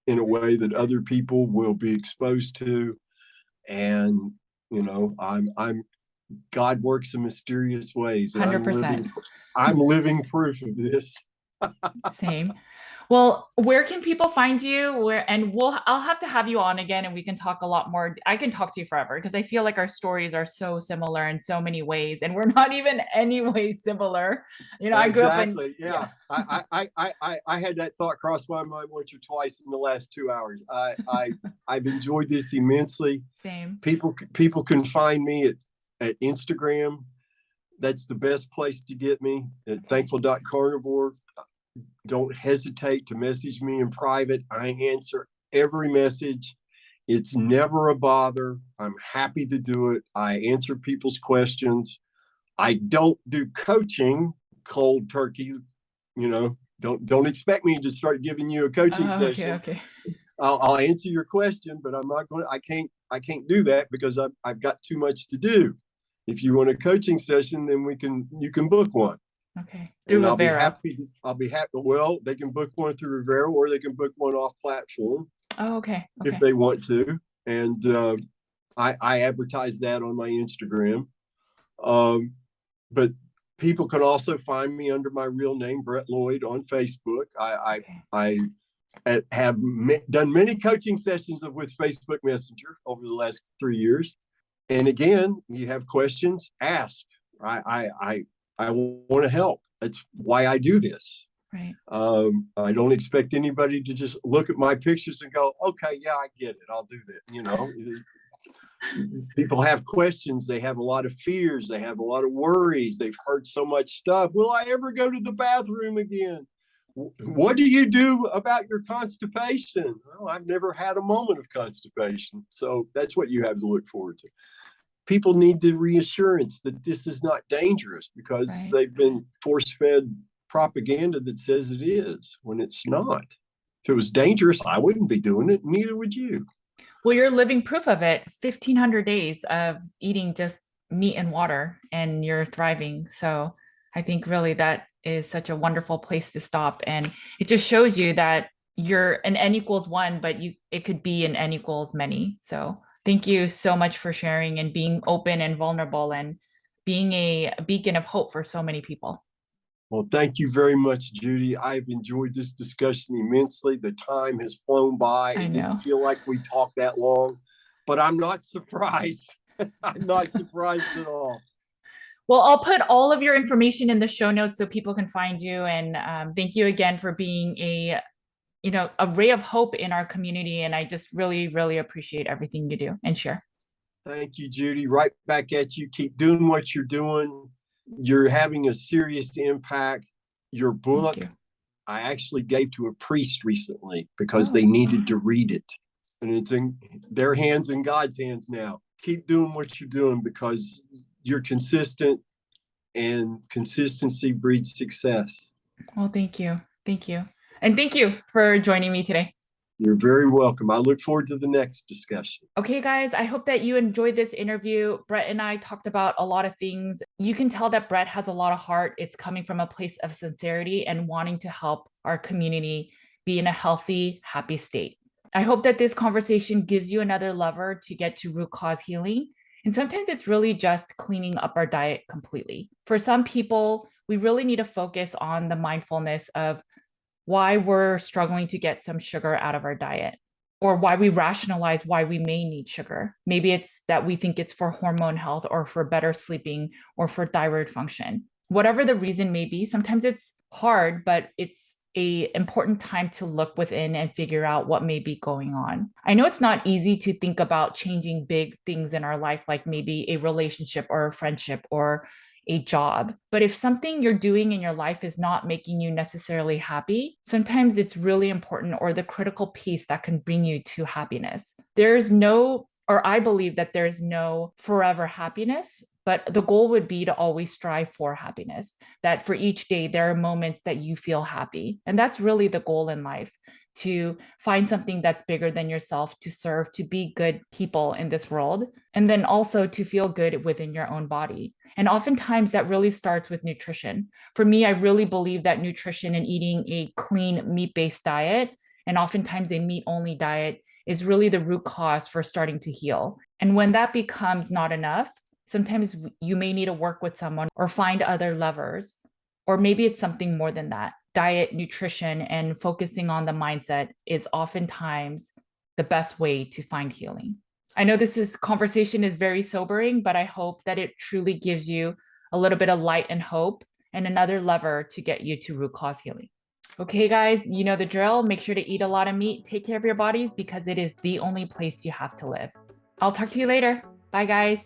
in a way that other people will be exposed to. And I'm God works in mysterious ways, and 100%. I'm living proof of this. Same. Well, where can people find you? I'll have to have you on again and we can talk a lot more. I can talk to you forever because I feel like our stories are so similar in so many ways, and we're not even any way similar. I grew up in. Yeah. I had that thought cross my mind once or twice in the last 2 hours. I've enjoyed this immensely. Same. People can find me at Instagram. That's the best place to get me, at thankful.carnivore. Don't hesitate to message me in private. I answer every message. It's never a bother. I'm happy to do it. I answer people's questions. I don't do coaching cold turkey. Don't expect me to start giving you a coaching session. Okay. I'll answer your question, but I'm not going to, I can't do that because I've got too much to do. If you want a coaching session, then you can book one. Okay. Through Rivera. I'll be happy. Well, they can book one through Rivera, or they can book one off platform. Oh, okay. If they want to. And I advertise that on my Instagram. But people can also find me under my real name, Brett Lloyd, on Facebook. I have done many coaching sessions with Facebook Messenger over the last 3 years. And again, you have questions, ask. I want to help. That's why I do this. Right. I don't expect anybody to just look at my pictures and go, okay, yeah, I get it. I'll do that. You know, people have questions. They have a lot of fears. They have a lot of worries. They've heard so much stuff. Will I ever go to the bathroom again? What do you do about your constipation? Well, I've never had a moment of constipation. So that's what you have to look forward to. People need the reassurance that this is not dangerous because they've been force-fed propaganda that says it is when it's not. If it was dangerous, I wouldn't be doing it. Neither would you. Well, you're living proof of it. 1,500 days of eating just meat and water, and you're thriving. So I think really that is such a wonderful place to stop. And it just shows you that you're an n equals one, but it could be an n equals many. So thank you so much for sharing and being open and vulnerable and being a beacon of hope for so many people. Well, thank you very much, Judy. I've enjoyed this discussion immensely. The time has flown by. It didn't feel like we talked that long, but I'm not surprised. I'm not surprised at all. Well, I'll put all of your information in the show notes so people can find you. And thank you again for being a ray of hope in our community. And I just really, really appreciate everything you do and share. Thank you, Judy. Right back at you. Keep doing what you're doing. You're having a serious impact. Your book, I actually gave to a priest recently because they needed to read it. And it's in their hands and God's hands now. Keep doing what you're doing because you're consistent, and consistency breeds success. Well, thank you. Thank you. And thank you for joining me today. You're very welcome. I look forward to the next discussion. Okay, guys, I hope that you enjoyed this interview. Brett and I talked about a lot of things. You can tell that Brett has a lot of heart. It's coming from a place of sincerity and wanting to help our community be in a healthy, happy state. I hope that this conversation gives you another lever to get to root cause healing. And sometimes it's really just cleaning up our diet completely. For some people, we really need to focus on the mindfulness of why we're struggling to get some sugar out of our diet, or why we rationalize why we may need sugar. Maybe it's that we think it's for hormone health or for better sleeping or for thyroid function. Whatever the reason may be, sometimes it's hard, but it's an important time to look within and figure out what may be going on. I know it's not easy to think about changing big things in our life, like maybe a relationship or a friendship or a job. But if something you're doing in your life is not making you necessarily happy, sometimes it's really important or the critical piece that can bring you to happiness. I believe that there's no forever happiness, but the goal would be to always strive for happiness, that for each day, there are moments that you feel happy. And that's really the goal in life, to find something that's bigger than yourself, to serve, to be good people in this world, and then also to feel good within your own body. And oftentimes that really starts with nutrition. For me, I really believe that nutrition and eating a clean meat-based diet, and oftentimes a meat-only diet, is really the root cause for starting to heal. And when that becomes not enough, sometimes you may need to work with someone or find other levers, or maybe it's something more than that. Diet, nutrition, and focusing on the mindset is oftentimes the best way to find healing. I know this conversation is very sobering, but I hope that it truly gives you a little bit of light and hope and another lever to get you to root cause healing. Okay, guys, you know the drill. Make sure to eat a lot of meat. Take care of your bodies because it is the only place you have to live. I'll talk to you later. Bye, guys.